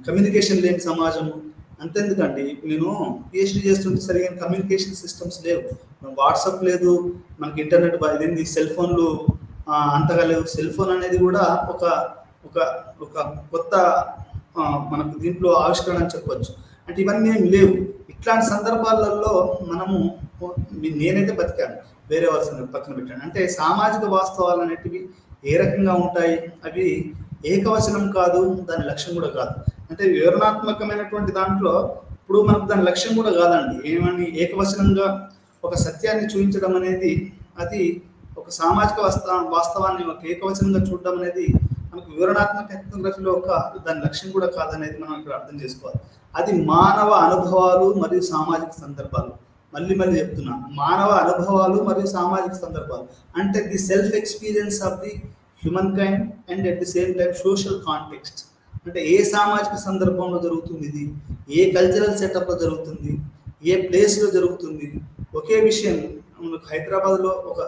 కమ్యూనికేషన్ లేని సమాజము. అంతెందుకండి నేను పిహెచ్డి చేస్తుంటే సరిగా కమ్యూనికేషన్ సిస్టమ్స్ లేవు, వాట్సాప్ లేదు, మనకి ఇంటర్నెట్ ఇదేంటి సెల్ ఫోన్లు అంతగా లేవు. సెల్ ఫోన్ అనేది కూడా ఒక ఒక ఒక కొత్త మనకు దీంట్లో ఆవిష్కరణ అని చెప్పొచ్చు. అంటే ఇవన్నీ ఏం లేవు. ఇట్లాంటి సందర్భాలలో మనము, నేనైతే బతికాను, వేరే వాళ్ళ పక్కన పెట్టాను. అంటే సామాజిక వాస్తవాలు అనేటివి ఏ రకంగా ఉంటాయి, అవి ఏకవచనం కాదు, దాని లక్ష్యం కూడా కాదు. అంటే వివరణాత్మకమైనటువంటి దాంట్లో ఇప్పుడు మనకు దాని లక్ష్యం కూడా కాదండి. ఏమని ఏకవచనంగా ఒక సత్యాన్ని చూపించడం అనేది, అది ఒక సామాజిక వాస్తవాన్ని ఒక ఏకవచనంగా చూడడం అనేది మనకు వివరణాత్మక ఎథ్నోగ్రఫీలో దాని లక్ష్యం కూడా కాదనేది మనం ఇక్కడ అర్థం చేసుకోవాలి. అది మానవ అనుభవాలు మరియు సామాజిక సందర్భాలు. మళ్ళీ చెప్తున్నా, మానవ అనుభవాలు మరియు సామాజిక సందర్భాలు అంటే the self experience of the human kind and at the same time social context. అంటే ఏ సామాజిక సందర్భంలో జరుగుతుంది, ఇది ఏ కల్చరల్ సెటప్లో జరుగుతుంది, ఏ ప్లేస్లో జరుగుతుంది. ఒకే విషయం మనకు హైదరాబాద్లో ఒక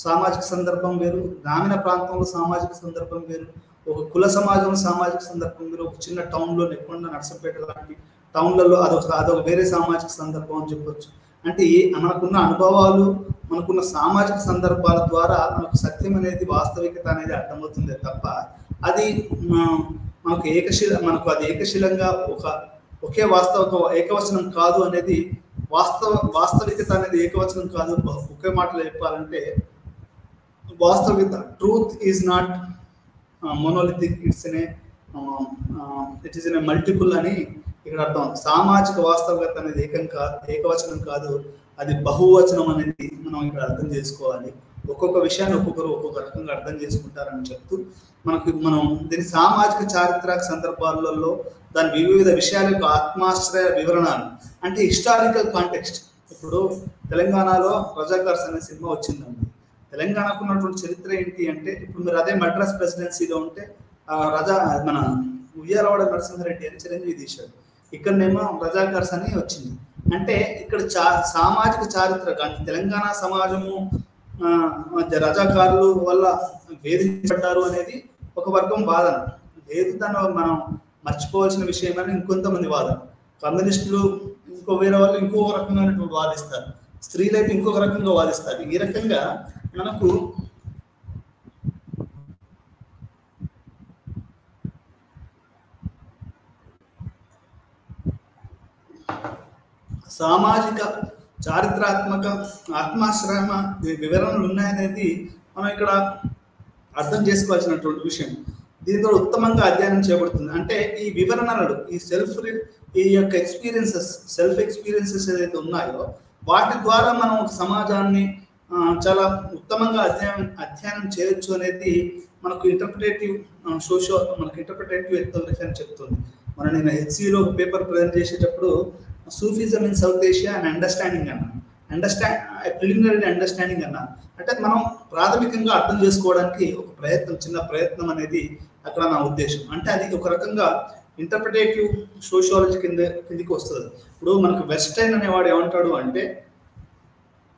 సామాజిక సందర్భం వేరు, గ్రామీణ ప్రాంతంలో సామాజిక సందర్భం వేరు, ఒక కుల సమాజంలో సామాజిక సందర్భం వేరు, ఒక చిన్న టౌన్లో నెక్కొండ, నర్సంపేట లాంటి టౌన్లలో అదొక వేరే సామాజిక సందర్భం అని చెప్పొచ్చు. అంటే మనకున్న అనుభవాలు, మనకున్న సామాజిక సందర్భాల ద్వారా మనకు సత్యం అనేది, వాస్తవికత అనేది అర్థమవుతుంది తప్ప అది మనకు అది ఏకశీలంగా ఒకే ఏకవచనం కాదు అనేది, వాస్తవికత అనేది ఏకవచనం కాదు. ఒకే మాటలో చెప్పాలంటే వాస్తవికత, truth is not monolithic, it is in a multiple అని ఇక్కడ అర్థం. సామాజిక వాస్తవికత అనేది ఏకవచనం కాదు, అది బహువచనం అనేది మనం ఇక్కడ అర్థం చేసుకోవాలి. ఒక్కొక్క విషయాన్ని ఒక్కొక్క రకంగా అర్థం చేసుకుంటారని చెప్తూ మనం దీని సామాజిక చారిత్రక సందర్భాలలో దాని వివిధ విషయాల యొక్క ఆత్మాశ్రయ వివరణలు అంటే హిస్టారికల్ కాంటెక్స్ట్. ఇప్పుడు తెలంగాణలో రజాకార్స్ అనే సినిమా వచ్చిందండి. తెలంగాణకు ఉన్నటువంటి చరిత్ర ఏంటి అంటే, ఇప్పుడు మీరు అదే మద్రాస్ ప్రెసిడెన్సీలో ఉంటే మన ఉయ్యాలవాడ నరసింహారెడ్డి అని చిరంజీవి తీశాడు, ఇక్కడనేమో రజాకార్స్ అని వచ్చింది. అంటే ఇక్కడ సామాజిక చారిత్రక అంటే తెలంగాణ సమాజము రజాకారులు వల్ల వేధించబడ్డారు అనేది ఒక వర్గం వాదన లేదు, దాన్ని మనం మర్చిపోవాల్సిన విషయం అని ఇంకొంతమంది వాదన. కమ్యూనిస్టులు వేరే వాళ్ళు ఇంకొక రకంగా వాదిస్తారు, స్త్రీలు అయితే ఇంకొక రకంగా వాదిస్తారు. ఈ రకంగా మనకు సామాజిక చారిత్రాత్మక ఆత్మాశ్రమ వివరణలు ఉన్నాయనేది మనం ఇక్కడ అర్థం చేసుకోవాల్సినటువంటి విషయం. దీంతో ఉత్తమంగా అధ్యయనం చేయబడుతుంది. అంటే ఈ వివరణలు, ఈ యొక్క సెల్ఫ్ ఎక్స్పీరియన్సెస్ ఏదైతే ఉన్నాయో వాటి ద్వారా మనం ఒక సమాజాన్ని చాలా ఉత్తమంగా అధ్యయనం చేయొచ్చు అనేది మనకు ఇంటర్ప్రిటేటివ్ ఎథ్నోగ్రఫీ అని చెప్తుంది. నేను హెచ్సిలో ఒక పేపర్ ప్రజెంట్ చేసేటప్పుడు Sufism in south Asia and understanding preliminary understanding అన్నా. అంటే మనం ప్రాథమికంగా అర్థం చేసుకోవడానికి ఒక చిన్న ప్రయత్నం అనేది అక్కడ నా ఉద్దేశం. అంటే అది ఒక రకంగా ఇంటర్ప్రిటేటివ్ సోషియాలజీ కిందికి వస్తుంది. ఇప్పుడు మనకు వెస్టైన్ అనేవాడు ఏమంటాడు అంటే,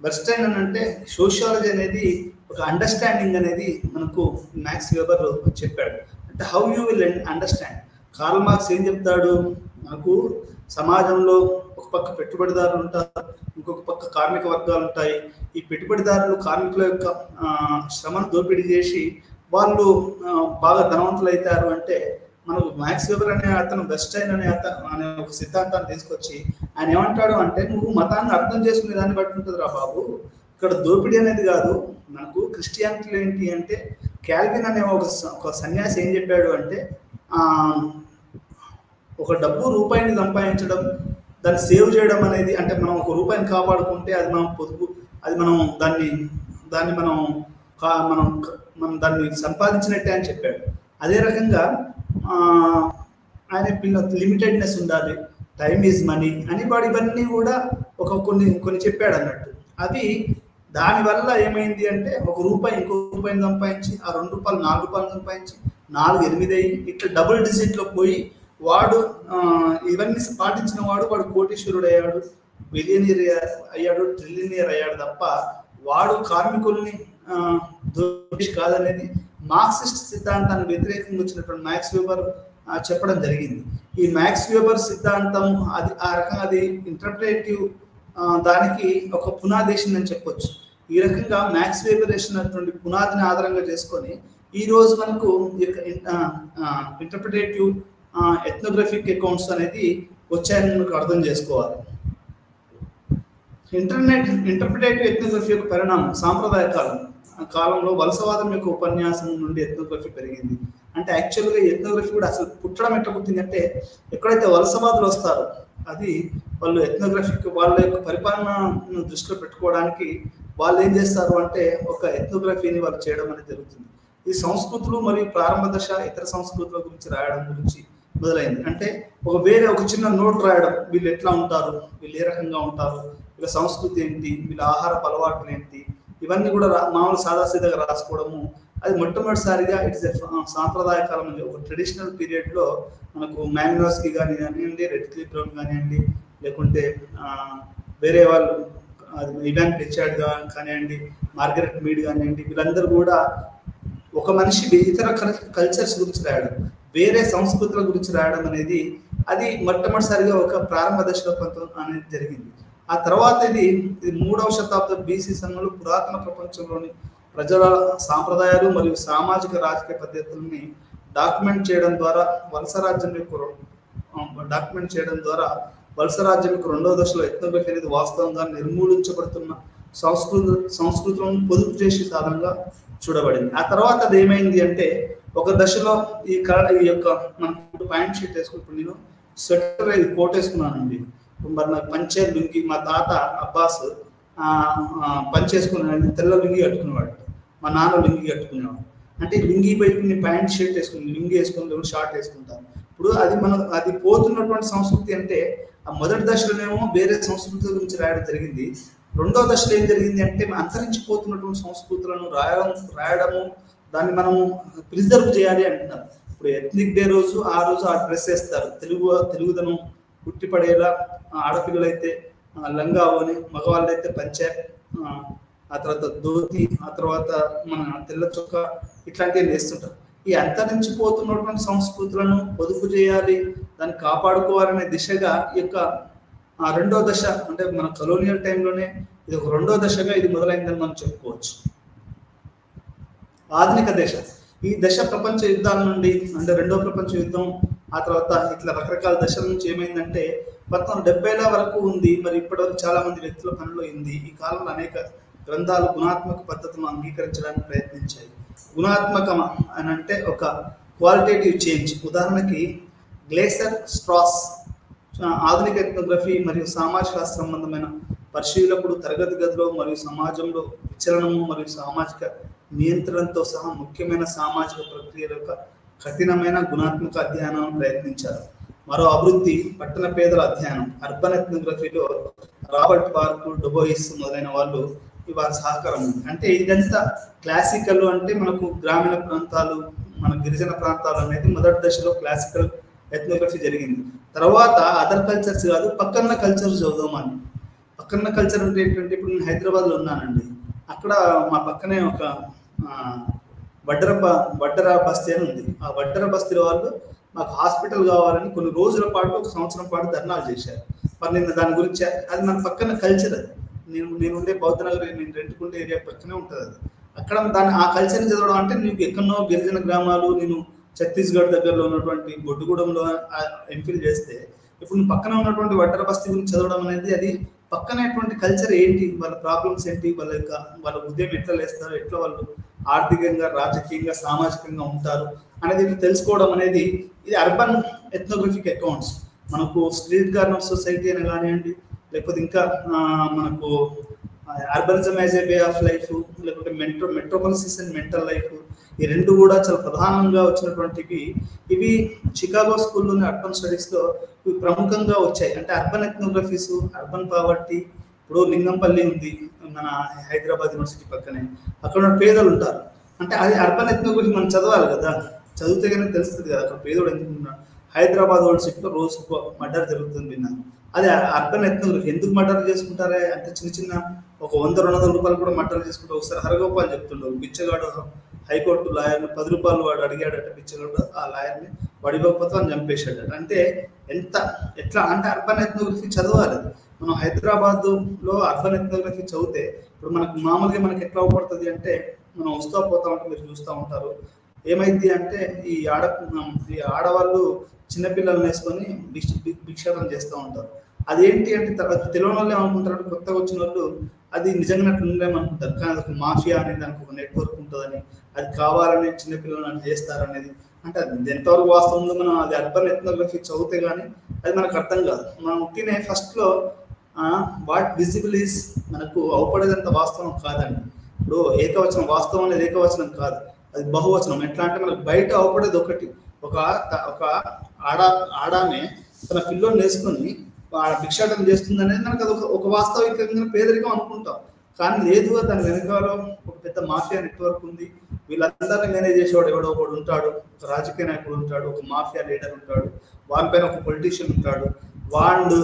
వెస్టైన్ అని అంటే సోషియాలజీ అనేది ఒక అండర్స్టాండింగ్ అనేది మనకు మ్యాక్స్ వెబర్ చెప్పాడు. అంటే how you will understand. Karl Marx ఏం చెప్తాడు, మనకు సమాజంలో ఒక పక్క పెట్టుబడిదారులు ఉంటారు, ఇంకొక పక్క కార్మిక వర్గాలు ఉంటాయి. ఈ పెట్టుబడిదారులు కార్మికుల యొక్క శ్రమను దోపిడీ చేసి వాళ్ళు బాగా ధనవంతులు అవుతారు. అంటే మనకు మ్యాక్స్ వెబర్ అనే అతను వెస్టైన్ అనే ఒక సిద్ధాంతాన్ని తీసుకొచ్చి ఆయన ఏమంటాడు అంటే, నువ్వు మతాన్ని అర్థం చేసుకునే దాన్ని బట్టి ఉంటుంది రా బాబు, ఇక్కడ దోపిడీ అనేది కాదు. మనకు క్రిస్టియానిటీలో ఏంటి అంటే, క్యాల్విన్ అనే ఒక సన్యాసి ఏం చెప్పాడు అంటే, ఒక రూపాయిని సంపాదించడం, దాన్ని సేవ్ చేయడం అనేది, అంటే మనం ఒక రూపాయిని కాపాడుకుంటే అది మనం దాన్ని మనం మనం మనం దాన్ని సంపాదించినట్టే అని చెప్పాడు. అదే రకంగా ఆయన లిమిటెడ్నెస్ ఉండాలి, టైమ్ ఈజ్ మనీ అని వాడు ఇవన్నీ కూడా కొన్ని చెప్పాడు అన్నట్టు. అది దానివల్ల ఏమైంది అంటే ₹1 ఇంకో రూపాయిని సంపాదించి, ఆ ₹2 ₹4 సంపాదించి 4 8 అయ్యి ఇట్లా డబుల్ డిజిట్లో పోయి వాడు ఇవన్నీ పాటించిన వాడు కోటీశ్వరుడు అయ్యాడు, బిలియనీర్ అయ్యాడు, ట్రిలియనీర్ అయ్యాడు తప్ప వాడు కార్మికుల్ని దోషి కాదనేది మార్క్సిస్ట్ సిద్ధాంతానికి వ్యతిరేకంగా వచ్చినటువంటి మ్యాక్స్ వెబర్ చెప్పడం జరిగింది. ఈ మ్యాక్స్ వెబర్ సిద్ధాంతం ఆ రకంగా అది ఇంటర్ప్రిటేటివ్ దానికి ఒక పునాదేశం అని చెప్పొచ్చు. ఈ రకంగా మ్యాక్స్ వెబర్ వేసినటువంటి పునాదిని ఆధారంగా చేసుకొని ఈ రోజు మనకు ఇంటర్ప్రిటేటివ్ ఎథ్నోగ్రఫిక్ అకౌంట్స్ అనేది వచ్చాయని మనకు అర్థం చేసుకోవాలి. ఇంటర్ప్రిటేటివ్ ఎథ్నోగ్రఫీ యొక్క పరిణామం సాంప్రదాయ కాలంలో వలసవాదం యొక్క ఉపన్యాసం నుండి ఎథ్నోగ్రఫీ పెరిగింది. అంటే యాక్చువల్గా ఎథ్నోగ్రఫీ కూడా అసలు పుట్టడం ఎట్లా పుట్టిందంటే, ఎక్కడైతే వలసవాదులు వస్తారో అది వాళ్ళు ఎథ్నోగ్రఫీకి వాళ్ళ యొక్క పరిపాలనను దృష్టిలో పెట్టుకోవడానికి వాళ్ళు ఏం చేస్తారు అంటే ఒక ఎథ్నోగ్రఫీని వాళ్ళు చేయడం అనేది జరుగుతుంది. ఈ సంస్కృతులు మరియు ప్రారంభ దశ ఇతర సంస్కృతుల గురించి రాయడం గురించి మొదలైంది. అంటే ఒక చిన్న నోట్ రాయడం, వీళ్ళు ఎట్లా ఉంటారు, వీళ్ళు ఏ రకంగా ఉంటారు, వీళ్ళ సంస్కృతి ఏంటి, వీళ్ళ ఆహారపు అలవాట్లు ఏంటి, ఇవన్నీ కూడా మామూలు సాదాసీదాగా రాసుకోవడము. అది మొట్టమొదటిసారిగా ఇట్స్ సాంప్రదాయ కాలం అంటే ఒక ట్రెడిషనల్ పీరియడ్లో మనకు మ్యాగ్నోస్కి కానివ్వండి, రెడ్ క్లిఫ్ బ్రౌన్ కానివ్వండి, లేకుంటే వేరే వాళ్ళు ఇవాన్ ప్రిచర్డ్ కానివ్వండి, మార్గరెట్ మీడ్ కానివ్వండి, వీళ్ళందరూ కూడా ఒక మనిషి ఇతర కల్చర్స్ గురించి రాయడం, వేరే సంస్కృతుల గురించి రాయడం అనేది అది మొట్టమొదటిసారిగా ఒక ప్రారంభ దశలో అనేది జరిగింది. ఆ తర్వాత ఇది 3వ శతాబ్దం BC సమయంలో పురాతన ప్రపంచంలోని ప్రజల సాంప్రదాయాలు మరియు సామాజిక రాజకీయ పద్ధతుల్ని డాక్యుమెంట్ చేయడం ద్వారా వలస రాజ్యం యొక్క రెండవ దశలో ఎథ్నోగ్రఫీ అనేది వాస్తవంగా నిర్మూలించబడుతున్న సంస్కృతులను పొదుపు చేసే సాధనంగా చూడబడింది. ఆ తర్వాత అది ఏమైంది అంటే ఒక దశలో ఈ యొక్క మనం పాయింట్ షీట్ వేసుకుంటూ నేను స్వెటర్ కోట్ వేసుకున్నానండి. మరి నాకు పంచే లుంగి మా తాత అబ్బాస్ పంచేసుకున్నాడు, తెల్ల లుంగి కట్టుకునేవాడు, మా నాన్న లుంగి కట్టుకునేవాడు. అంటే లుంగి వైపు ప్యాంట్ షర్ట్ వేసుకుని లుంగి వేసుకుని షార్ట్ వేసుకుంటాను. ఇప్పుడు అది పోతున్నటువంటి సంస్కృతి అంటే ఆ మొదటి దశలోనేమో వేరే సంస్కృతుల గురించి రాయడం జరిగింది. రెండో దశలో ఏం జరిగింది అంటే అంతరించిపోతున్నటువంటి సంస్కృతులను రాయడము, దాన్ని మనము ప్రిజర్వ్ చేయాలి అంటున్నారు. ఇప్పుడు ఎథ్నిక్ డే రోజు ఆ డ్రెస్ వేస్తారు, తెలుగుదనం పుట్టిపడేలా. ఆడపిల్లలైతే లంగా ఓని, మగవాళ్ళైతే పంచె, ఆ తర్వాత ధోతి, ఆ తర్వాత మన తెల్ల చొక్క, ఇట్లాంటివి వేస్తుంటారు. ఈ అంతరించిపోతున్నటువంటి సంస్కృతులను పొదుపు చేయాలి, దాన్ని కాపాడుకోవాలనే దిశగా ఈ యొక్క రెండో దశ అంటే మన కలోనియల్ టైంలోనే ఇది ఒక రెండో దశగా ఇది మొదలైందని మనం చెప్పుకోవచ్చు. ఆధునిక దశ, ఈ దశ ప్రపంచ యుద్ధాల నుండి అంటే రెండో ప్రపంచ యుద్ధం, ఆ తర్వాత ఇట్లా రకరకాల దశల నుంచి ఏమైందంటే 1970ల వరకు ఉంది. మరి ఇప్పటివరకు చాలా మంది వ్యక్తుల పనిలో ఉంది. ఈ కాలంలో అనేక గ్రంథాలు గుణాత్మక పద్ధతులను అంగీకరించడానికి ప్రయత్నించాయి. గుణాత్మకం అని అంటే ఒక క్వాలిటేటివ్ చేంజ్. ఉదాహరణకి గ్లేసర్ స్ట్రాస్ ఆధునిక ఎథ్నోగ్రఫీ మరియు సామాజిక సంబంధమైన పరిశీలకుడు తరగతి గదిలో మరియు సమాజంలో విచలనము మరియు సామాజిక నియంత్రణతో సహా ముఖ్యమైన సామాజిక ప్రక్రియల యొక్క కఠినమైన గుణాత్మక అధ్యయనాన్ని ప్రయత్నించారు. మరో అభివృద్ధి పట్టణ పేదల అధ్యయనం. అర్బన్ ఎథ్నోగ్రఫీలో రాబర్ట్ పార్క్, డొబోయిస్ మొదలైన వాళ్ళు వారి సహకారం ఉంది. అంటే ఇదంతా క్లాసికల్ అంటే మనకు గ్రామీణ ప్రాంతాలు, మన గిరిజన ప్రాంతాలు అనేది మొదటి దశలో క్లాసికల్ ఎథ్నోగ్రఫీ జరిగింది. తర్వాత అదర్ కల్చర్స్ కాదు, పక్కన కల్చర్ చదువుదామని. పక్కన కల్చర్ అంటే ఏంటంటే ఇప్పుడు నేను హైదరాబాద్లో ఉన్నానండి, అక్కడ మా పక్కనే ఒక వడ్డర బస్తీ అని ఉంది. ఆ వడ్డర బస్తీలో వాళ్ళు మాకు హాస్పిటల్ కావాలని కొన్ని రోజుల పాటు, ఒక సంవత్సరం పాటు ధర్నాలు చేశారు. మరి నేను దాని గురించి, అది మన పక్కన కల్చర్. అది నేను ఉండే బౌద్ధనగర్, నేను రెంట్కుండే ఏరియా పక్కనే ఉంటుంది. అది అక్కడ ఆ కల్చర్ని చదవడం అంటే నీకు ఎక్కడో గిరిజన గ్రామాలు, నేను ఛత్తీస్గఢ్ దగ్గరలో ఉన్నటువంటి బొడ్డుగూడెంలో ఎంఫిల్ చేస్తే ఇప్పుడు నువ్వు పక్కన ఉన్నటువంటి వడ్డర బస్తీ గురించి చదవడం అనేది అది పక్కనటువంటి కల్చర్ ఏంటి, వాళ్ళ ప్రాబ్లమ్స్ ఏంటి, వాళ్ళ ఉదయం ఎట్లా లేస్తారు, ఎట్లా వాళ్ళు ఆర్థికంగా, రాజకీయంగా, సామాజికంగా ఉంటారు అనేది తెలుసుకోవడం అనేది ఇది అర్బన్ ఎథ్నోగ్రఫిక్ అకౌంట్స్. మనకు స్ట్రీట్ గార్డెనర్ సొసైటీ అని కానివ్వండి, లేకపోతే ఇంకా మనకు urbanism as a way of life, లేకపోతే మెట్రోపాలిసిస్ అండ్ మెంటల్ లైఫ్, ఈ రెండు కూడా చాలా ప్రధానంగా వచ్చినటువంటివి. ఇవి చికాగో స్కూల్లోని అర్బన్ స్టడీస్లో ఇవి ప్రముఖంగా వచ్చాయి. అంటే అర్బన్ ఎథ్నోగ్రఫీస్, అర్బన్ పావర్టీ. ఇప్పుడు లింగంపల్లి ఉంది మన హైదరాబాద్ యూనివర్సిటీ పక్కనే, అక్కడ పేదలు ఉంటారు. అంటే అది అర్బన్ ఎథ్నోగ్రఫీ మనం చదవాలి కదా, చదివితే కానీ తెలుస్తుంది కదా అక్కడ పేదోడు ఎందుకు ఉన్నాడు. హైదరాబాద్ యూనివర్సిటీలో రోజు మర్డర్ జరుగుతుంది విన్నాను. అది అర్బన్ ఎథ్నోగ్రఫీ. ఎందుకు మర్డర్ చేసుకుంటారే అంటే చిన్న చిన్న ఒక 100-200 రూపాయలు కూడా మర్డర్ చేసుకుంటారు. ఒకసారి హరగోపాల్ చెప్తుండవు, బిచ్చగాడు హైకోర్టు లాయర్ని 10 రూపాయలు వాడు అడిగాడట, బిచ్చగాడు ఆ లాయర్ని వాడు ఇవ్వకపోతే అని చంపేశాడట. అంటే ఎట్లా అంటే అర్బన్ ఎథ్నోగ్రఫీ చదవాలి. మనం హైదరాబాద్లో అర్బన్ ఎథ్నోగ్రఫీ చదివితే ఇప్పుడు మనకు మామూలుగా మనకి ఎట్లా అవపడుతుంది అంటే, మనం వస్తూ పోతా ఉంటే మీరు చూస్తూ ఉంటారు, ఏమైంది అంటే ఈ ఆడవాళ్ళు చిన్నపిల్లల్ని వేసుకొని భిక్షాటన చేస్తూ ఉంటారు. అదేంటి అంటే తర్వాత తెలియని వాళ్ళు ఏమనుకుంటారు, కొత్తగా వచ్చిన వాళ్ళు అది నిజంగా అట్లా ఉండలేమనుకుంటారు. కానీ అదొక మాఫియా అనేది, దానికి ఒక నెట్వర్క్ ఉంటుందని, అది కావాలని చిన్నపిల్లలను అట్లా చేస్తారనేది. అంటే అది ఎంతవరకు వాస్తవంలో మనం అది అర్బన్ ఎథ్నోగ్రఫీ చదివితే కానీ అది మనకు అర్థం కాదు. మనం ఉట్టినే ఫస్ట్లో వాట్ విజిబుల్ ఈజ్ మనకు అవపడేదంత వాస్తవం కాదండి. ఇప్పుడు ఏకవచనం వాస్తవం అనేది ఏకవచనం కాదు, అది బహువచనం. ఎట్లా అంటే మనకు బయట అవపడేది ఒకటి. ఒక ఆడామె తన పిల్లోని వేసుకొని భిక్షాటన చేస్తుంది అనేది మనకు అది ఒక వాస్తవికంగా పేదరికం అనుకుంటాం. కానీ లేదు, దాని వెనకాల ఒక పెద్ద మాఫియా నెట్వర్క్ ఉంది. వీళ్ళందరినీ మేనేజ్ చేసేవాడు ఎవడో ఒకడు ఉంటాడు, ఒక రాజకీయ నాయకుడు ఉంటాడు, ఒక మాఫియా లీడర్ ఉంటాడు, వారిపైన ఒక పొలిటీషియన్ ఉంటాడు, వాళ్ళు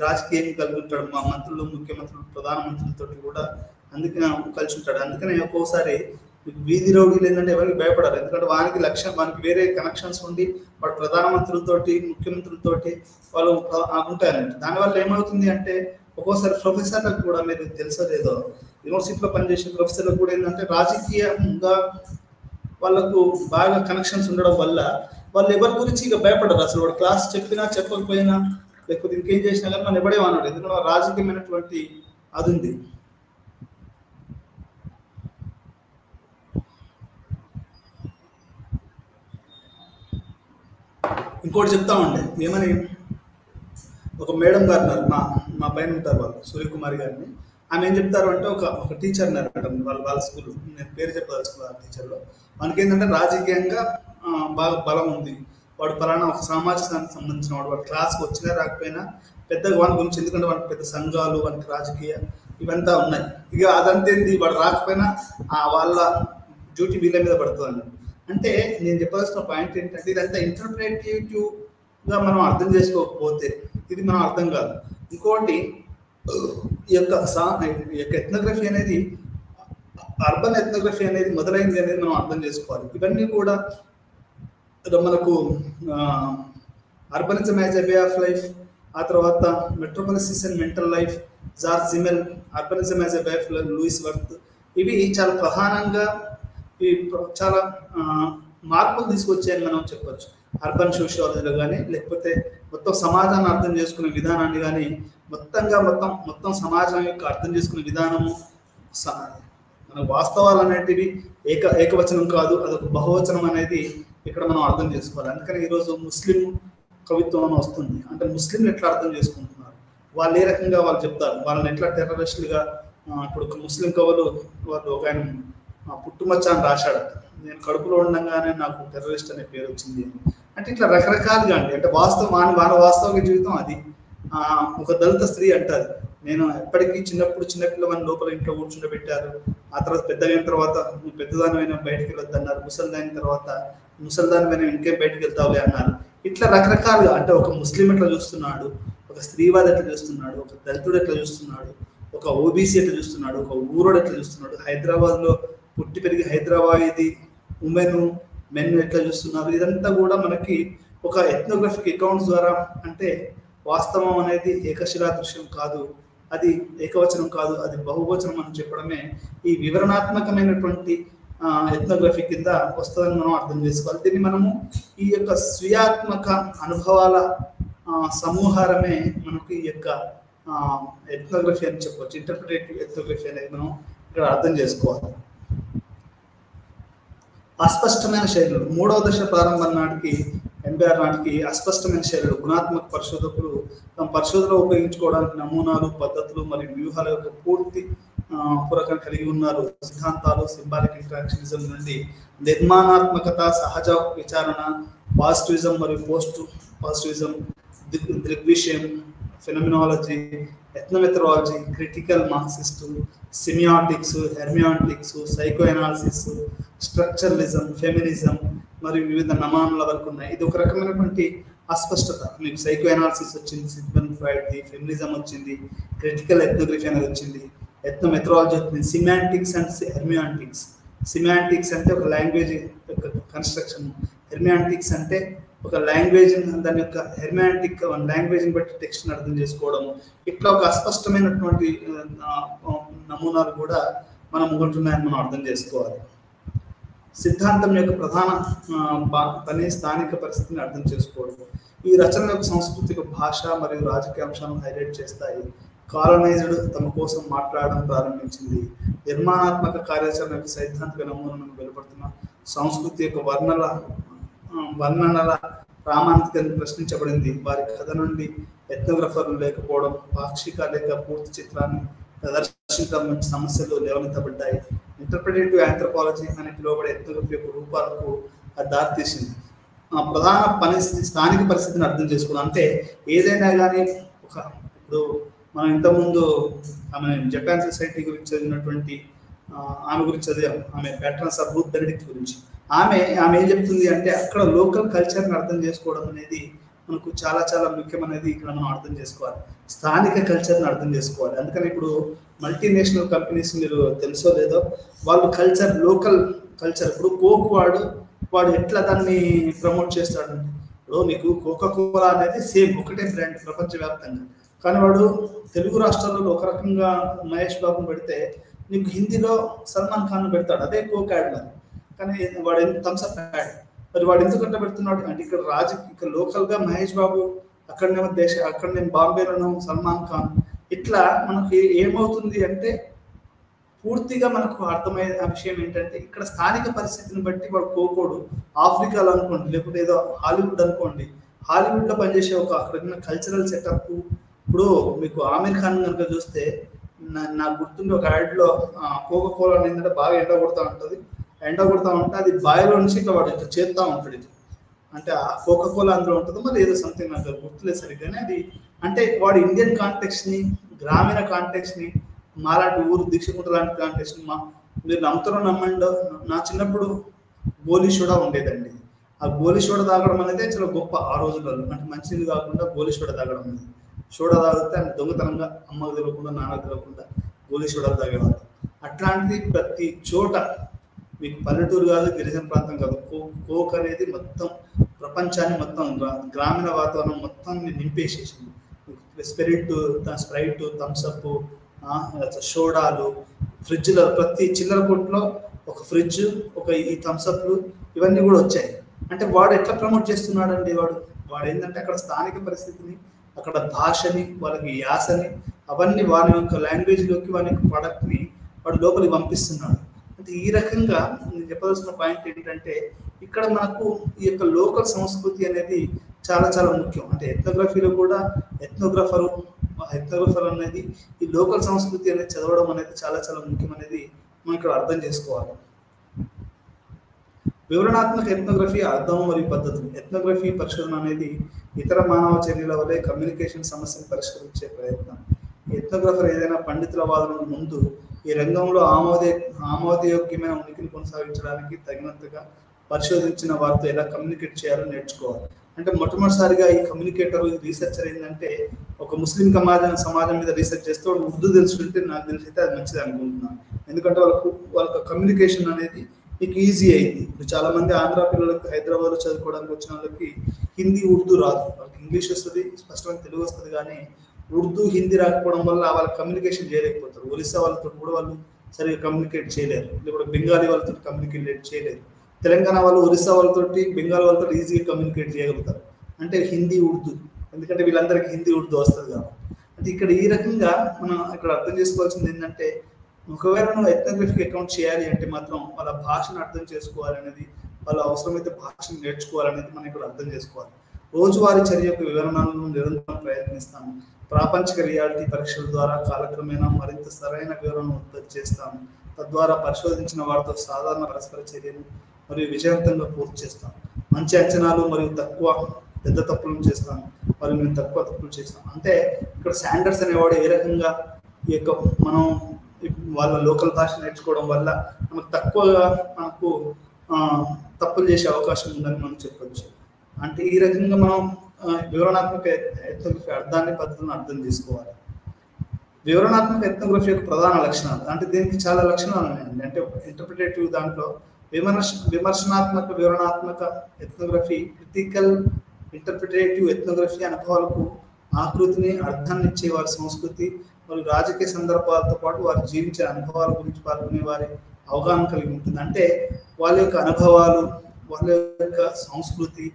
రాజకీయం కలిగి ఉంటాడు, మా మంత్రులు, ముఖ్యమంత్రులు, ప్రధానమంత్రులతో కూడా అందుకనే కలిసి ఉంటాడు. అందుకనే ఒక్కోసారి వీధి రౌడీలు ఏంటంటే ఎవరికి భయపడారు, ఎందుకంటే వానికి వేరే కనెక్షన్స్ ఉండి వాడు ప్రధానమంత్రులతోటి, ముఖ్యమంత్రులతోటి వాళ్ళు ఉంటారంట. దానివల్ల ఏమవుతుంది అంటే ఒక్కోసారి ప్రొఫెసర్లకు కూడా, మీరు తెలుసో లేదో, యూనివర్సిటీలో పనిచేసే ప్రొఫెసర్లకు కూడా ఏంటంటే రాజకీయంగా వాళ్ళకు బాగా కనెక్షన్స్ ఉండడం వల్ల వాళ్ళు ఎవరి గురించి ఇక భయపడరు. అసలు వాడు క్లాస్ చెప్పినా చెప్పకపోయినా లేకపోతే ఇంకేం చేసినా కానీ మనం ఎవడేమన్నాడు, ఎందుకంటే రాజకీయమైనటువంటి అది ఉంది. ఇంకోటి చెప్తా ఉండే, ఏమని, ఒక మేడం గారు ఉన్నారు, మా పైన ఉంటారు వాళ్ళు, సూర్యకుమారి గారిని. ఆమె ఏం చెప్తారు అంటే, ఒక టీచర్ ఉన్నారంట వాళ్ళ స్కూల్, నేను పేరు చెప్పదలుచుకున్నాను ఆ టీచర్లో. మనకి ఏంటంటే రాజకీయంగా బాగా బలం ఉంది, వాడు పలానా ఒక సామాజికానికి సంబంధించిన వాడు క్లాస్కి వచ్చినా రాకపోయినా పెద్దగా వాని గురించి, ఎందుకంటే వానికి పెద్ద సంఘాలు, వానికి రాజకీయ ఇవంతా ఉన్నాయి. ఇక అదంతేంది, వాడు రాకపోయినా వాళ్ళ డ్యూటీ వీళ్ళ మీద పడుతుంది. అంటే నేను చెప్పాల్సిన పాయింట్ ఏంటంటే, ఇదంతా ఇంటర్ప్రిటేటివ్గా మనం అర్థం చేసుకోకపోతే ఇది మనం అర్థం కాదు. ఇంకోటి, ఈ యొక్క ఎథ్నోగ్రఫీ అనేది, అర్బన్ ఎథ్నోగ్రఫీ అనేది మొదలైంది అనేది మనం అర్థం చేసుకోవాలి. ఇవన్నీ కూడా మనకు urbanism as a way of life, ఆ తర్వాత metropolis and mental life, George Simmel, urbanism as a way of life, Louis Wirth, ఇవి చాలా ప్రధానంగా చాలా మార్పులు తీసుకొచ్చాయని మనం చెప్పొచ్చు. అర్బన్ సోషియాలజీలో కానీ, లేకపోతే మొత్తం సమాజాన్ని అర్థం చేసుకునే విధానాన్ని కానీ, మొత్తం సమాజం యొక్క అర్థం చేసుకునే విధానము, మన వాస్తవాలు అనేటివి ఏకవచనం కాదు, అదొక బహువచనం అనేది ఇక్కడ మనం అర్థం చేసుకోవాలి. అందుకని ఈరోజు ముస్లిం కవిత్వం అని వస్తుంది. అంటే ముస్లింలు ఎట్లా అర్థం చేసుకుంటున్నారు, వాళ్ళు ఏ రకంగా వాళ్ళు చెప్తారు, వాళ్ళని ఎట్లా టెర్రరిస్టులుగా. ఇప్పుడు ముస్లిం కవులు వాళ్ళు ఒక ఆయన పుట్టుమచ్చ అని రాశాడు, నేను కడుపులో ఉండగానే నాకు టెర్రరిస్ట్ అనే పేరు వచ్చింది అని. అంటే ఇట్లా రకరకాలుగా అండి. అంటే వాని వాస్తవిక జీవితం అది. ఒక దళిత స్త్రీ అంటారు, నేను ఎప్పటికీ చిన్నపిల్లవాడిని లోపల ఇంట్లో కూర్చుండబెట్టారు, ఆ తర్వాత పెద్దగైన తర్వాత నువ్వు పెద్దదానివైనా బయటకు వెళ్ళొద్దు అన్నారు, ముసలిదైన తర్వాత ముసలిదానివైనా ఇంకేం బయటకు వెళ్తావులే అన్నారు. ఇట్లా రకరకాలుగా, అంటే ఒక ముస్లిం ఎట్లా చూస్తున్నాడు, ఒక స్త్రీవాది ఎట్లా చూస్తున్నాడు, ఒక దళితుడు ఎట్లా చూస్తున్నాడు, ఒక ఓబీసీ ఎట్లా చూస్తున్నాడు, ఒక ఊరోడు ఎట్లా చూస్తున్నాడు, హైదరాబాద్లో పుట్టి పెరిగి హైదరాబాదీ మెన్ ఎట్లా చూస్తున్నారు, ఇదంతా కూడా మనకి ఒక ఎథ్నోగ్రఫిక్ అకౌంట్స్ ద్వారా. అంటే వాస్తవం అనేది ఏకశిలా దృశ్యం కాదు, అది ఏకవచనం కాదు, అది బహువచనం అని చెప్పడమే ఈ వివరణాత్మకమైనటువంటి ఎథ్నోగ్రఫీ కింద వస్తుందని మనం అర్థం చేసుకోవాలి. దీన్ని మనము ఈ యొక్క స్వీయాత్మక అనుభవాల సమూహారమే మనకు ఈ యొక్క ఎథ్నోగ్రఫీ అని చెప్పవచ్చు. ఇంటర్ప్రిటేటివ్ ఎథ్నోగ్రఫీ అనేది మనం ఇక్కడ అర్థం చేసుకోవాలి. అస్పష్టమైన శైలులు, 3వ దశ ప్రారంభం నాటికి, 86 నాటికి అస్పష్టమైన శైలులు గుణాత్మక పరిశోధకులు తమ పరిశోధనలో ఉపయోగించుకోవడానికి నమూనాలు, పద్ధతులు మరియు వ్యూహాల యొక్క పూర్తి పూర్వకం కలిగి ఉన్నారు. సిద్ధాంతాలు, సింబాలిక్ ఇంటరాక్షనిజం నుండి నిర్మాణాత్మకత, సహజ విచారణ, పాజిటివిజం మరియు పోస్ట్ పాజిటివిజం, దృగ్విషయం, phenomenology, ethnomethodology, critical Marxist, semiotics, hermeneutics, psycho analysis, structuralism, feminism మరియు వివిధ నమూనాల వరకు ఉన్నాయి. ఇది ఒక రకమైనటువంటి అస్పష్టత. మీకు సైకో ఎనాలిసిస్ వచ్చింది, సిగ్మండ్ ఫ్రాయిడ్ది, ఫెమినిజం వచ్చింది, క్రిటికల్ ఎథ్నోగ్రఫీ అనేది వచ్చింది, ఎథ్నోమెథడాలజీ వచ్చింది, సిమాంటిక్స్ అండ్ హెర్మియాంటిక్స్. సిమాంటిక్స్ అంటే ఒక లాంగ్వేజ్ యొక్క కన్స్ట్రక్షన్, హెర్మియాంటిక్స్ అంటే ఒక లాంగ్వేజ్, దాని యొక్క హెర్మియాంటిక్ లాంగ్వేజ్ని బట్టి టెక్స్ట్ని అర్థం చేసుకోవడము. ఇట్లా ఒక అస్పష్టమైనటువంటి నమూనాలు కూడా మనం ఉంటున్నాయని మనం అర్థం చేసుకోవాలి. సిద్ధాంతం యొక్క ప్రధాన పని స్థానిక పరిస్థితిని అర్థం చేసుకోవడం. ఈ రచన యొక్క సాంస్కృతిక భాష మరియు రాజకీయ అంశాలను హైలైట్ చేస్తాయి. కాలనైజ్డ్ తమ కోసం మాట్లాడడం ప్రారంభించింది. నిర్మాణాత్మక కార్యాచరణ యొక్క సైద్ధాంతిక నమూనాను వెలువడుతున్న సంస్కృతి యొక్క వర్ణనల ప్రామాణికతను ప్రశ్నించబడింది. వారి కథ నుండి ఎథ్నోగ్రఫర్లు లేకపోవడం, పాక్షిక లేక పూర్తి చిత్రాన్ని ప్రదర్శించడం వంటి సమస్యలు లేవనెత్తబడ్డాయి. ఇంటర్ప్రిటేటివ్ ఆంథ్రోపాలజీ అని పిలువబడే ఎథ్నోగ్రఫీ యొక్క రూపాలకు అది దారితీసింది. ప్రధాన పని స్థానిక పరిస్థితిని అర్థం చేసుకోవడం. అంటే ఏదైనా కానీ ఇప్పుడు మనం ఇంతకుముందు ఆమె జపాన్ సొసైటీ గురించి చదివినటువంటి ఆమె గురించి చదివాం. ఆమె ప్యాట్రన్స్ ఆఫ్ రూత్ బెనెడిక్ట్ గురించి. ఆమె ఏం చెప్తుంది అంటే అక్కడ లోకల్ కల్చర్ని అర్థం చేసుకోవడం అనేది మనకు చాలా చాలా ముఖ్యమనేది ఇక్కడ మనం అర్థం చేసుకోవాలి. స్థానిక కల్చర్ని అర్థం చేసుకోవాలి. అందుకని ఇప్పుడు మల్టీనేషనల్ కంపెనీస్ మీరు తెలుసో లేదో, వాళ్ళు కల్చర్, లోకల్ కల్చర్, ఇప్పుడు కోక్ వాడు ఎట్లా దాన్ని ప్రమోట్ చేస్తాడంటే, ఇప్పుడు నీకు కోకా కోలా అనేది సేమ్ ఒకటే బ్రాండ్ ప్రపంచవ్యాప్తంగా, కానీ వాడు తెలుగు రాష్ట్రాలలో ఒక రకంగా మహేష్ బాబుని పెడితే నీకు హిందీలో సల్మాన్ ఖాన్ పెడతాడు, అదే కోక్ యాడ్ మరి. కానీ వాడు థమ్స్అప్ యాడ్ మరి వాడు ఎందుకంటే పెడుతున్నాడు అంటే ఇక్కడ లోకల్గా మహేష్ బాబు, అక్కడనే బాంబేలోనూ సల్మాన్ ఖాన్, ఇట్లా మనకి ఏమవుతుంది అంటే పూర్తిగా మనకు అర్థమయ్యే విషయం ఏంటంటే ఇక్కడ స్థానిక పరిస్థితిని బట్టి వాడు కోకోడు ఆఫ్రికాలో అనుకోండి, లేకపోతే ఏదో హాలీవుడ్ అనుకోండి, హాలీవుడ్లో పనిచేసే అక్కడ ఉన్న కల్చరల్ సెటప్. ఇప్పుడు మీకు ఆమీర్ ఖాన్ కనుక చూస్తే నాకు గుర్తుండే ఒక యాడ్లో కోకో కోలా ఏంటంటే బాగా ఎండ కొడతా ఉంటే అది బాయిలో నుంచి ఇట్లా వాడు ఇట్లా చేస్తూ ఉంటాడు. అంటే ఆ కోకా కోలా అందులో ఉంటుందో మరి ఏదో సంథింగ్ నాకు గుర్తులేదు సరిగ్గానే. అది అంటే వాడు ఇండియన్ కాంటెక్స్ని, గ్రామీణ కాంటెక్స్ని, మాలాంటి ఊరు దీక్షకుంట లాంటి కాంటెక్స్ని మీరు నమ్ముతారో నమ్మండో, నా చిన్నప్పుడు గోలీ సోడా ఉండేదండి. ఆ గోలీ సోడా తాగడం అనేది చాలా గొప్ప ఆ రోజులలో. అంటే మంచిది కాకుండా గోలీ సోడా తాగడం అనేది, సోడా తాగితే అని దొంగతనంగా అమ్మకు తెలియకుండా నాన్నకు తెలియకుండా గోలీ సోడాలు తాగేవాళ్ళు. అట్లాంటిది ప్రతి చోట మీకు పల్లెటూరు కాదు, గిరిజన ప్రాంతం కాదు, కోక్ అనేది మొత్తం ప్రపంచాన్ని, మొత్తం గ్రామీణ వాతావరణం మొత్తం నింపేసేసింది. స్ప్రైట్, థమ్స్అప్, సోడాలు, ఫ్రిడ్జ్లో ప్రతి చిల్లర కొట్లో ఒక ఫ్రిడ్జ్, ఈ థమ్స్అప్లు ఇవన్నీ కూడా వచ్చాయి. అంటే వాడు ఎట్లా ప్రమోట్ చేస్తున్నాడండి? వాడు ఏంటంటే అక్కడ స్థానిక పరిస్థితిని, అక్కడ భాషని, వాళ్ళకి యాసని, అవన్నీ వారి యొక్క లాంగ్వేజ్లోకి, వారి యొక్క ప్రొడక్ట్ని వాడు లోపలికి పంపిస్తున్నాడు. అంటే ఈ రకంగా నేను చెప్పవలసిన పాయింట్ ఏంటంటే ఇక్కడ మనకు ఈ యొక్క లోకల్ సంస్కృతి అనేది చాలా చాలా ముఖ్యం. అంటే ఎథ్నోగ్రఫీలో కూడా ఎథ్నోగ్రఫర్ అనేది ఈ లోకల్ సంస్కృతి అనేది చదవడం అనేది చాలా చాలా ముఖ్యం అనేది మనం ఇక్కడ అర్థం చేసుకోవాలి. వివరణాత్మక ఎథ్నోగ్రఫీ అర్థం మరియు పద్ధతులు. ఎథ్నోగ్రఫీ పరిశోధన అనేది ఇతర మానవ చర్యల వల్లే కమ్యూనికేషన్ సమస్యను పరిష్కరించే ప్రయత్నం. ఎథ్నోగ్రఫర్ ఏదైనా పండితుల వాదనకు ముందు ఈ రంగంలో ఆమోదయోగ్యమైన ఉనికిని కొనసాగించడానికి తగినంతగా పరిశోధించిన వారితో ఎలా కమ్యూనికేట్ చేయాలో నేర్చుకోవాలి. అంటే మొట్టమొదటిసారిగా ఈ కమ్యూనికేటర్, రీసెర్చర్ ఏంటంటే ఒక ముస్లిం సమాజం మీద రీసెర్చ్ చేస్తే వాడు ఉర్దూ తెలుసుకుంటే నాకు తెలిసైతే అది మంచిది అనుకుంటున్నాను. ఎందుకంటే వాళ్ళకు కమ్యూనికేషన్ అనేది మీకు ఈజీ అయింది. ఇప్పుడు చాలా మంది ఆంధ్ర పిల్లలకు హైదరాబాద్లో చదువుకోవడానికి వచ్చిన వాళ్ళకి హిందీ, ఉర్దూ రాదు. వాళ్ళకి ఇంగ్లీష్ వస్తుంది, స్పష్టమైన తెలుగు వస్తుంది, కానీ ఉర్దూ, హిందీ రాకపోవడం వల్ల వాళ్ళకి కమ్యూనికేషన్ చేయలేకపోతారు. ఒరిస్సా వాళ్ళతో కూడా వాళ్ళు సరిగ్గా కమ్యూనికేట్ చేయలేరు, లేకపోతే బెంగాలీ వాళ్ళతో కమ్యూనికేట్ చేయలేరు. తెలంగాణ వాళ్ళు ఒరిస్సా వాళ్ళతోటి, బెంగాల్ వాళ్ళతో ఈజీగా కమ్యూనికేట్ చేయగలుగుతారు. అంటే హిందీ, ఉర్దూ, ఎందుకంటే వీళ్ళందరికీ హిందీ, ఉర్దూ వస్తుంది కాబట్టి. అంటే ఇక్కడ ఈ రకంగా మనం ఇక్కడ అర్థం చేసుకోవాల్సింది ఏంటంటే ఒకవేళ నువ్వు ఎథ్నోగ్రఫీకి అకౌంట్ చేయాలి అంటే మాత్రం వాళ్ళ భాషను అర్థం చేసుకోవాలనేది, వాళ్ళ అవసరమైతే భాషను నేర్చుకోవాలనేది మనం ఇక్కడ అర్థం చేసుకోవాలి. రోజువారీ చర్య యొక్క వివరణలను నిరంతరం ప్రయత్నిస్తాము. ప్రాపంచిక రియాలిటీ పరీక్షల ద్వారా కాలక్రమేణా మరింత సరైన వివరణను ఉత్పత్తి చేస్తాము. తద్వారా పరిశోధించిన వారితో సాధారణ పరస్పర చర్యలు మరియు విజయవంతంగా పూర్తి చేస్తాం. మంచి అంచనాలు మరియు పెద్ద తప్పులను చేస్తాం మరియు మేము తక్కువ తప్పులు చేస్తాం. అంటే ఇక్కడ శాండర్స్ అనేవాడు ఏ రకంగా ఈ యొక్క మనం వాళ్ళ లోకల్ భాష నేర్చుకోవడం వల్ల మనకు తప్పులు చేసే అవకాశం ఉందని మనం చెప్పొచ్చు. అంటే ఈ రకంగా మనం వివరణాత్మక ఎథ్నోగ్రఫీ అర్థాన్ని పద్ధతులను అర్థం చేసుకోవాలి. వివరణాత్మక ఎథ్నోగ్రఫీ యొక్క ప్రధాన లక్షణాలు అంటే దీనికి చాలా లక్షణాలు ఉన్నాయండి. అంటే ఇంటర్ప్రిటేటివ్ దాంట్లో విమర్శనాత్మక వివరణాత్మక ఎథ్నోగ్రఫీ, క్రిటికల్ ఇంటర్ప్రిటేటివ్ ఎథ్నోగ్రఫీ అనుభవాలకు ఆకృతిని అర్థాన్ని ఇచ్చే వారి సంస్కృతి మరియు రాజకీయ సందర్భాలతో పాటు వారు జీవించే అనుభవాల గురించి పాల్గొనే వారి అవగాహన కలిగి ఉంటుంది. అంటే వాళ్ళ యొక్క అనుభవాలు, వాళ్ళ యొక్క సంస్కృతి,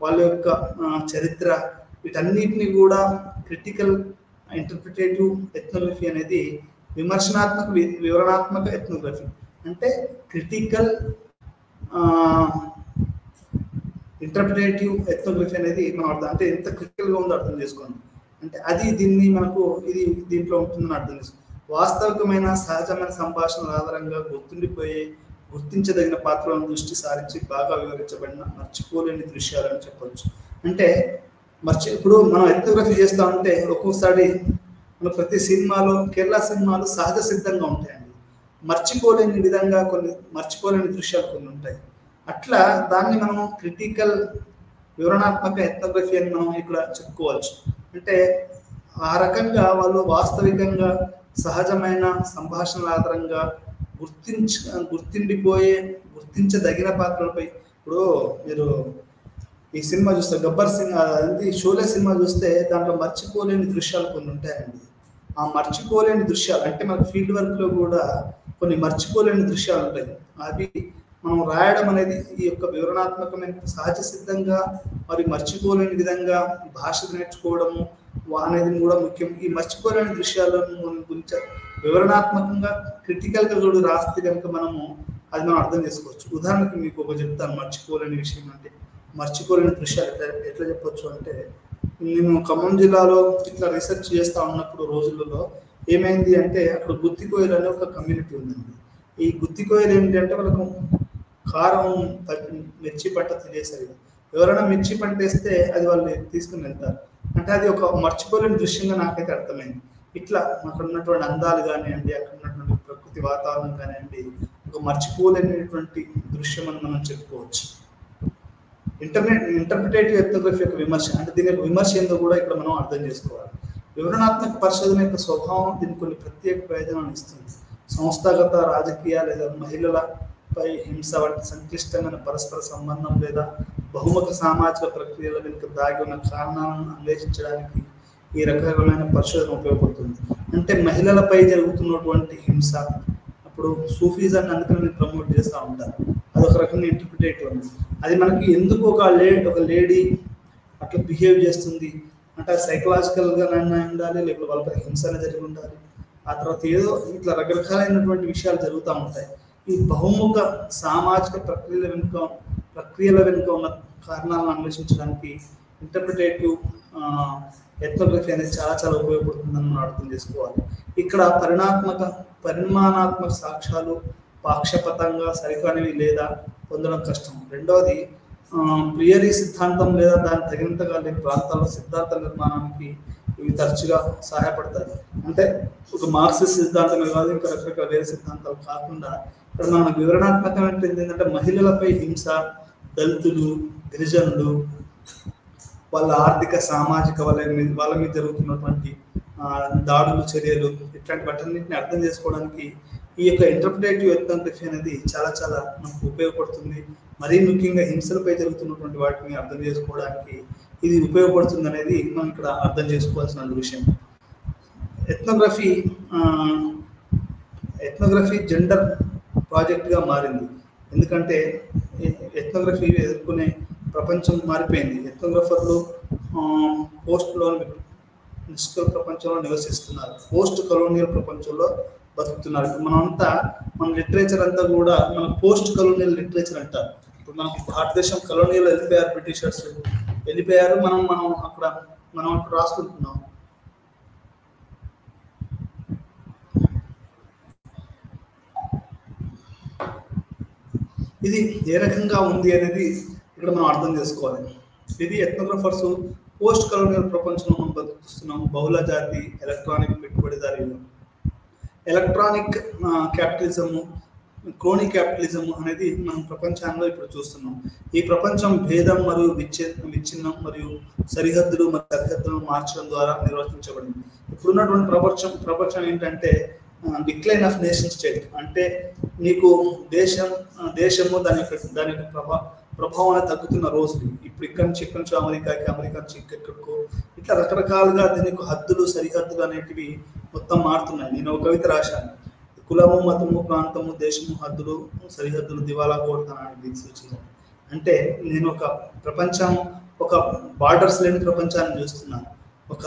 వాళ్ళ యొక్క చరిత్ర, వీటన్నిటిని కూడా క్రిటికల్ ఇంటర్ప్రిటేటివ్ ఎథ్నోగ్రఫీ అనేది విమర్శనాత్మక వివరణాత్మక ఎథ్నోగ్రఫీ. అంటే క్రిటికల్ ఇంటర్ప్రిటేటివ్ ఎథ్నోగ్రఫీ అనేది మనం అర్థం అంటే ఎంత క్రిటికల్గా ఉందో అర్థం చేసుకోండి. అంటే అది దీంట్లో ఉంటుందని అర్థం చేసుకోండి. వాస్తవికమైన సహజమైన సంభాషణల ఆధారంగా గుర్తించదగిన పాత్రలను దృష్టి సారించి బాగా వివరించబడిన మర్చిపోలేని దృశ్యాలని చెప్పొచ్చు. అంటే ఇప్పుడు మనం ఎథ్నోగ్రఫీ చేస్తూ ఉంటే ఒక్కొక్కసారి మన ప్రతి సినిమాలో కేరళ సినిమాలు సహజ సిద్ధంగా ఉంటాయండి. మర్చిపోలేని దృశ్యాలు కొన్ని ఉంటాయి. అట్లా దాన్ని మనం క్రిటికల్ వివరణాత్మక ఎథ్నోగ్రఫీ అని మనం ఇక్కడ చెప్పుకోవచ్చు. అంటే ఆ రకంగా వాళ్ళు వాస్తవికంగా సహజమైన సంభాషణల ఆధారంగా గుర్తించదగిన పాత్రలపై ఇప్పుడు మీరు ఈ సినిమా చూస్తే గబ్బర్ సింగ్ అది షోలే సినిమా చూస్తే దాంట్లో మర్చిపోలేని దృశ్యాలు కొన్ని ఉంటాయండి. ఆ మర్చిపోలేని దృశ్యాలు అంటే మనకు ఫీల్డ్ వర్క్లో కూడా కొన్ని మర్చిపోలేని దృశ్యాలు ఉంటాయి. అవి మనం రాయడం అనేది ఈ యొక్క వివరణాత్మకమైన సహజ సిద్ధంగా మరి మర్చిపోలేని విధంగా భాష నేర్చుకోవడము అనేది కూడా ముఖ్యం. ఈ మర్చిపోలేని దృశ్యాలను గురించి వివరణాత్మకంగా క్రిటికల్గా కూడా రాస్తే కనుక అది మనం అర్థం చేసుకోవచ్చు. ఉదాహరణకి మీకు ఒక చెప్తాను. మర్చిపోలేని విషయం అంటే మర్చిపోలేని దృశ్యాలు ఎట్లా చెప్పొచ్చు అంటే, నేను ఖమ్మం జిల్లాలో ఇట్లా రీసెర్చ్ చేస్తూ ఉన్నప్పుడు రోజులలో ఏమైంది అంటే అక్కడ గుత్తికోయలు అనే ఒక కమ్యూనిటీ ఉందండి. ఈ గుత్తికోయలు ఏంటి అంటే వాళ్ళకు కారం మిర్చి పంట తెలియసరి ఎవరైనా మిర్చి పంట వేస్తే అది వాళ్ళు తీసుకుని వెళ్తారు. అంటే అది ఒక మర్చిపోలేని దృశ్యంగా నాకైతే అర్థమైంది. ఇట్లా అక్కడ ఉన్నటువంటి అందాలు కానివ్వండి, అక్కడ ఉన్నటువంటి ప్రకృతి వాతావరణం కానివ్వండి, ఒక మర్చిపోలేనటువంటి దృశ్యం అని మనం చెప్పుకోవచ్చు. ఇంటర్ప్రిటేటివ్ ఎథ్నోగ్రఫీ యొక్క విమర్శ అంటే దీని యొక్క విమర్శ ఏందో కూడా ఇక్కడ మనం అర్థం చేసుకోవాలి. వివరణాత్మక పరిశోధన యొక్క స్వభావం దీనికి కొన్ని ప్రత్యేక ప్రయోజనాలు ఇస్తుంది. సంస్థాగత, రాజకీయ లేదా మహిళలపై హింస వంటి సంక్లిష్టమైన పరస్పర సంబంధం లేదా బహుముఖ సామాజిక ప్రక్రియల వెనుక దాగి ఉన్న కారణాలను అన్వేషించడానికి ఈ రకమైన పరిశోధన ఉపయోగపడుతుంది. అంటే మహిళలపై జరుగుతున్నటువంటి హింస, అప్పుడు సూఫీజాన్ని అందుకని ప్రమోట్ చేస్తూ ఉంటారు. అదొక రకంగా ఇంటర్ప్రిటేటివ్ ఉంది. అది మనకి ఎందుకు ఒక లేడీ అట్లా బిహేవ్ చేస్తుంది అంటే సైకలాజికల్గా ఉండాలి, లేకపోతే వాళ్ళపై హింసనే జరిగి ఉండాలి. ఆ తర్వాత ఏదో ఇట్లా రకరకాలైనటువంటి విషయాలు జరుగుతూ ఉంటాయి. ఈ బహుముఖ సామాజిక ప్రక్రియల వెనుక ఉన్న కారణాలను అన్వేషించడానికి ఇంటర్ప్రిటేటివ్ ఎథ్నోగ్రఫీ అనేది చాలా చాలా ఉపయోగపడుతుందని మనం అర్థం చేసుకోవాలి. ఇక్కడ పరిమాణాత్మక సాక్ష్యాలు పాక్షపతంగా సరికానివి లేదా పొందడం కష్టం. రెండవది ప్రియరీ సిద్ధాంతం లేదా దాని తగినంతగా లేని ప్రాంతాల్లో సిద్ధాంత నిర్మాణానికి ఇవి తరచుగా సహాయపడతాయి. అంటే ఒక మార్క్సిస్ట్ సిద్ధాంతమే కాదు, ఇంకా రకరకాల వేరే సిద్ధాంతాలు కాకుండా ఇక్కడ మనకు వివరణాత్మకమైన ఏంటంటే మహిళలపై హింస, దళితులు, గిరిజనులు, వాళ్ళ ఆర్థిక సామాజిక వాళ్ళ మీద జరుగుతున్నటువంటి దాడులు, చర్యలు, ఇట్లాంటి వాటన్నిటిని అర్థం చేసుకోవడానికి ఈ యొక్క ఇంటర్ప్రిటేటివ్ ఎథ్నోగ్రఫీ అనేది చాలా చాలా మనకు ఉపయోగపడుతుంది. మరీ ముఖ్యంగా హింసలపై జరుగుతున్నటువంటి వాటిని అర్థం చేసుకోవడానికి ఇది ఉపయోగపడుతుంది అనేది మనం ఇక్కడ అర్థం చేసుకోవాల్సిన విషయం. ఎథ్నోగ్రఫీ జెండర్ ప్రాజెక్ట్గా మారింది. ఎందుకంటే ఎథ్నోగ్రఫీ ఎదుర్కొనే ప్రపంచం మారిపోయింది. ఎథ్నోగ్రఫర్లు ప్రపంచంలో నివసిస్తున్నారు, పోస్ట్ కలోనియల్ ప్రపంచంలో బతుకుతున్నారు. మన లిటరేచర్ అంతా కూడా మన పోస్ట్ కలోనియల్ లిటరేచర్ అంటారు. ఇప్పుడు మనకు భారతదేశం కలోనియల్ వెళ్ళిపోయారు బ్రిటిషర్స్, వెళ్ళిపోయారు. మనం అక్కడ రాసుకుంటున్నాం. ఇది ఏ రకంగా ఉంది అనేది ఇక్కడ మనం అర్థం చేసుకోవాలి. ఇది ఎథ్నోగ్రాఫర్స్ పోస్ట్ కలోనియల్ ప్రపంచంలో మనం బతుకుతున్నాం. బహుళ జాతి ఎలక్ట్రానిక్ పెట్టుబడిదారీ, ఎలక్ట్రానిక్ క్యాపిటలిజము, క్రోనీ క్యాపిటలిజం అనేది మనం ప్రపంచంలో ఇప్పుడు చూస్తున్నాం. ఈ ప్రపంచం భేదం మరియు విచ్ఛిన్నం మరియు సరిహద్దులు మరియు సరిహద్దులను మార్చడం ద్వారా నిర్వచించబడింది. ఇప్పుడున్నటువంటి ప్రపంచం ఏంటంటే డిక్లైన్ ఆఫ్ నేషన్ స్టేట్, అంటే నీకు దేశము దాని ప్రభావం తగ్గుతున్న రోజులు. ఇప్పుడు ఇక్కడి నుంచి అమెరికా నుంచి ఎక్కడికో ఇట్లా రకరకాలుగా దీనికి హద్దులు సరిహద్దులు అనేటివి మొత్తం మారుతున్నాయి. నేను ఒక కవిత రాశాను, కులము మతము ప్రాంతము దేశము హద్దులు సరిహద్దులు దివాలా కోరుతానని సూచించాను. అంటే నేను ఒక బార్డర్స్ లేని ప్రపంచాన్ని చూస్తున్నాను, ఒక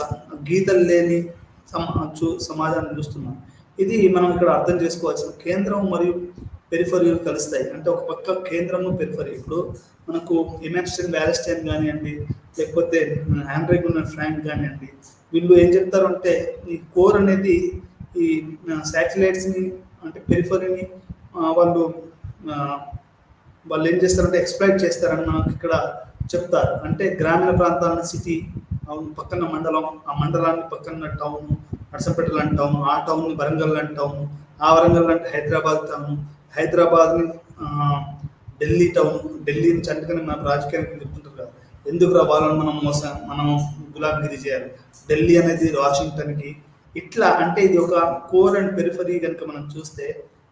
గీతలు లేని సమాజాన్ని చూస్తున్నాను. ఇది మనం ఇక్కడ అర్థం చేసుకోవాల్సిన కేంద్రం మరియు పెరిఫరీలు కలుస్తాయి. అంటే ఒక పక్క కేంద్రము పెరిఫరీ. ఇప్పుడు మనకు ఎమెర్సన్ వ్యాలెస్టైన్ కానివ్వండి, లేకపోతే ఆండ్రే గున్నర్ ఫ్రాంక్ కానివ్వండి, వీళ్ళు ఏం చెప్తారు అంటే ఈ కోర్ అనేది ఈ శాటిలైట్స్ని అంటే పెరిఫరీని వాళ్ళు ఏం చేస్తారంటే ఎక్స్ప్లాయిట్ చేస్తారని మనకు ఇక్కడ చెప్తారు. అంటే గ్రామీణ ప్రాంతాలను సిటీ, పక్కన మండలం, ఆ మండలాన్ని పక్కన టౌన్, నర్సంపేట లాంటి టౌన్, ఆ టౌన్ని వరంగల్ లాంటి టౌన్, ఆ వరంగల్ లాంటి హైదరాబాద్ టౌన్, హైదరాబాద్ని ఢిల్లీ టౌన్, ఢిల్లీ నుంచి అందుకని మన రాజకీయానికి చెప్తుంటారు కదా, ఎందుకు వాళ్ళని మనం గులాంగిరి చేయాలి, ఢిల్లీ అనేది వాషింగ్టన్కి, ఇట్లా. అంటే ఇది ఒక కోర్ అండ్ పెరిఫరీ కనుక మనం చూస్తే,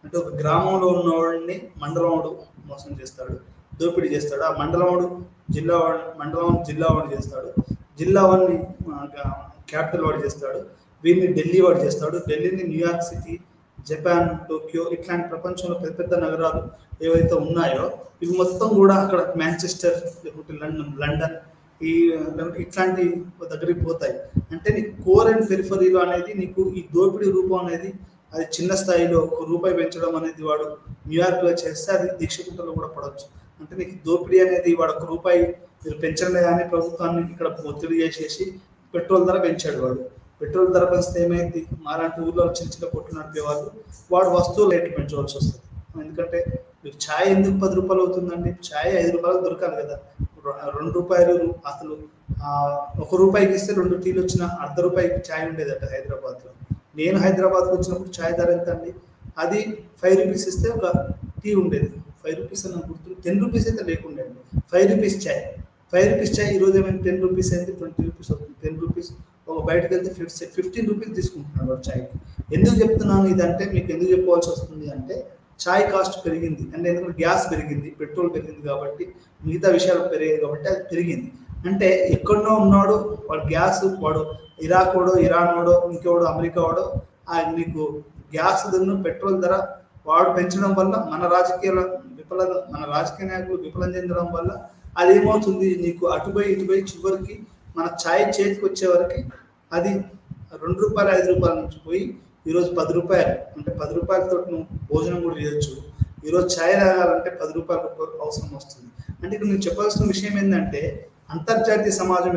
అంటే ఒక గ్రామంలో ఉన్నవాడిని మండలంవాడు మోసం చేస్తాడు, దోపిడీ చేస్తాడు. ఆ మండలంవాడు జిల్లా వాడు చేస్తాడు, జిల్లా వాడిని క్యాపిటల్ వాడు చేస్తాడు, వీరిని ఢిల్లీ వాడు చేస్తాడు, ఢిల్లీని న్యూయార్క్ సిటీ, జపాన్, టోక్యో ఇట్లాంటి ప్రపంచంలో పెద్ద పెద్ద నగరాలు ఏవైతే ఉన్నాయో ఇవి మొత్తం కూడా అక్కడ మాంచెస్టర్, లేకపోతే లండన్ ఇట్లాంటి దగ్గరికి పోతాయి. అంటే నీకు కోర్ అండ్ పెరిఫరీలో అనేది నీకు ఈ దోపిడీ రూపం అనేది అది చిన్న స్థాయిలో ₹1 పెంచడం అనేది వాడు న్యూయార్క్లో చేస్తే అది దీక్షకుంటలో కూడా పడవచ్చు. అంటే నీకు దోపిడీ అనేది వాడు ₹1 మీరు పెంచలే కానీ ప్రభుత్వాన్ని ఇక్కడ ఒత్తిడి చేసేసి పెట్రోల్ ధర పెంచాడు. పెట్రోల్ ధర పెంచితే ఏమైంది, మాలాంటి ఊళ్ళో చిన్న చిన్న కొట్లు నడిపేవాళ్ళు వాడు వస్తువులు రేట్లు పెంచవలసి వస్తుంది. ఎందుకంటే మీకు ఛాయ్ ఎందుకు ₹10 అవుతుందండి, ఛాయ్ ₹5 దొరకాలి కదా. ₹2 అసలు ₹1 ఇస్తే 2 టీలు వచ్చిన ₹1/2 ఛాయ్ ఉండేదట హైదరాబాద్లో. నేను హైదరాబాద్కి వచ్చినప్పుడు ఛాయ్ ధర ఎంత అండి, అది ₹5 ఇస్తే ఒక టీ ఉండేది. ₹5 అని గుర్తు, ₹10 అయితే లేకుండే. ₹5 ఛాయ్, ₹5 ఛాయ్ ఈరోజు ఏమైనా ₹10 అయింది, ₹20 అవుతుంది. ₹10 ఒక బయటకు వెళ్తే ₹15 తీసుకుంటున్నాడు వాడు ఛాయ్కి. ఎందుకు చెప్తున్నాను ఇదంటే, మీకు ఎందుకు చెప్పవలసి వస్తుంది అంటే, ఛాయ్ కాస్ట్ పెరిగింది అంటే ఎందుకంటే గ్యాస్ పెరిగింది, పెట్రోల్ పెరిగింది కాబట్టి, మిగతా విషయాలు పెరిగాయి కాబట్టి అది పెరిగింది. అంటే ఎక్కడో ఉన్నాడు వాడు గ్యాస్, వాడు ఇరాకోడో, ఇరానోడో, ఇంకోడో, అమెరికా వాడో నీకు గ్యాస్ ధరను, పెట్రోల్ ధర వాడు పెంచడం వల్ల మన రాజకీయ నాయకులు విఫలం చెందడం వల్ల అదేమవుతుంది, నీకు అటుపోయి ఇటుపోయి చివరికి మన ఛాయ్ చేతికి వచ్చే వరకు అది ₹2 ₹5 నుంచి పోయి ఈరోజు ₹10. అంటే ₹10 నువ్వు భోజనం కూడా చేయొచ్చు. ఈరోజు ఛాయ్ తాగాలంటే ₹10 అవసరం వస్తుంది. అంటే ఇక్కడ నేను చెప్పాల్సిన విషయం ఏంటంటే, అంతర్జాతీయ సమాజం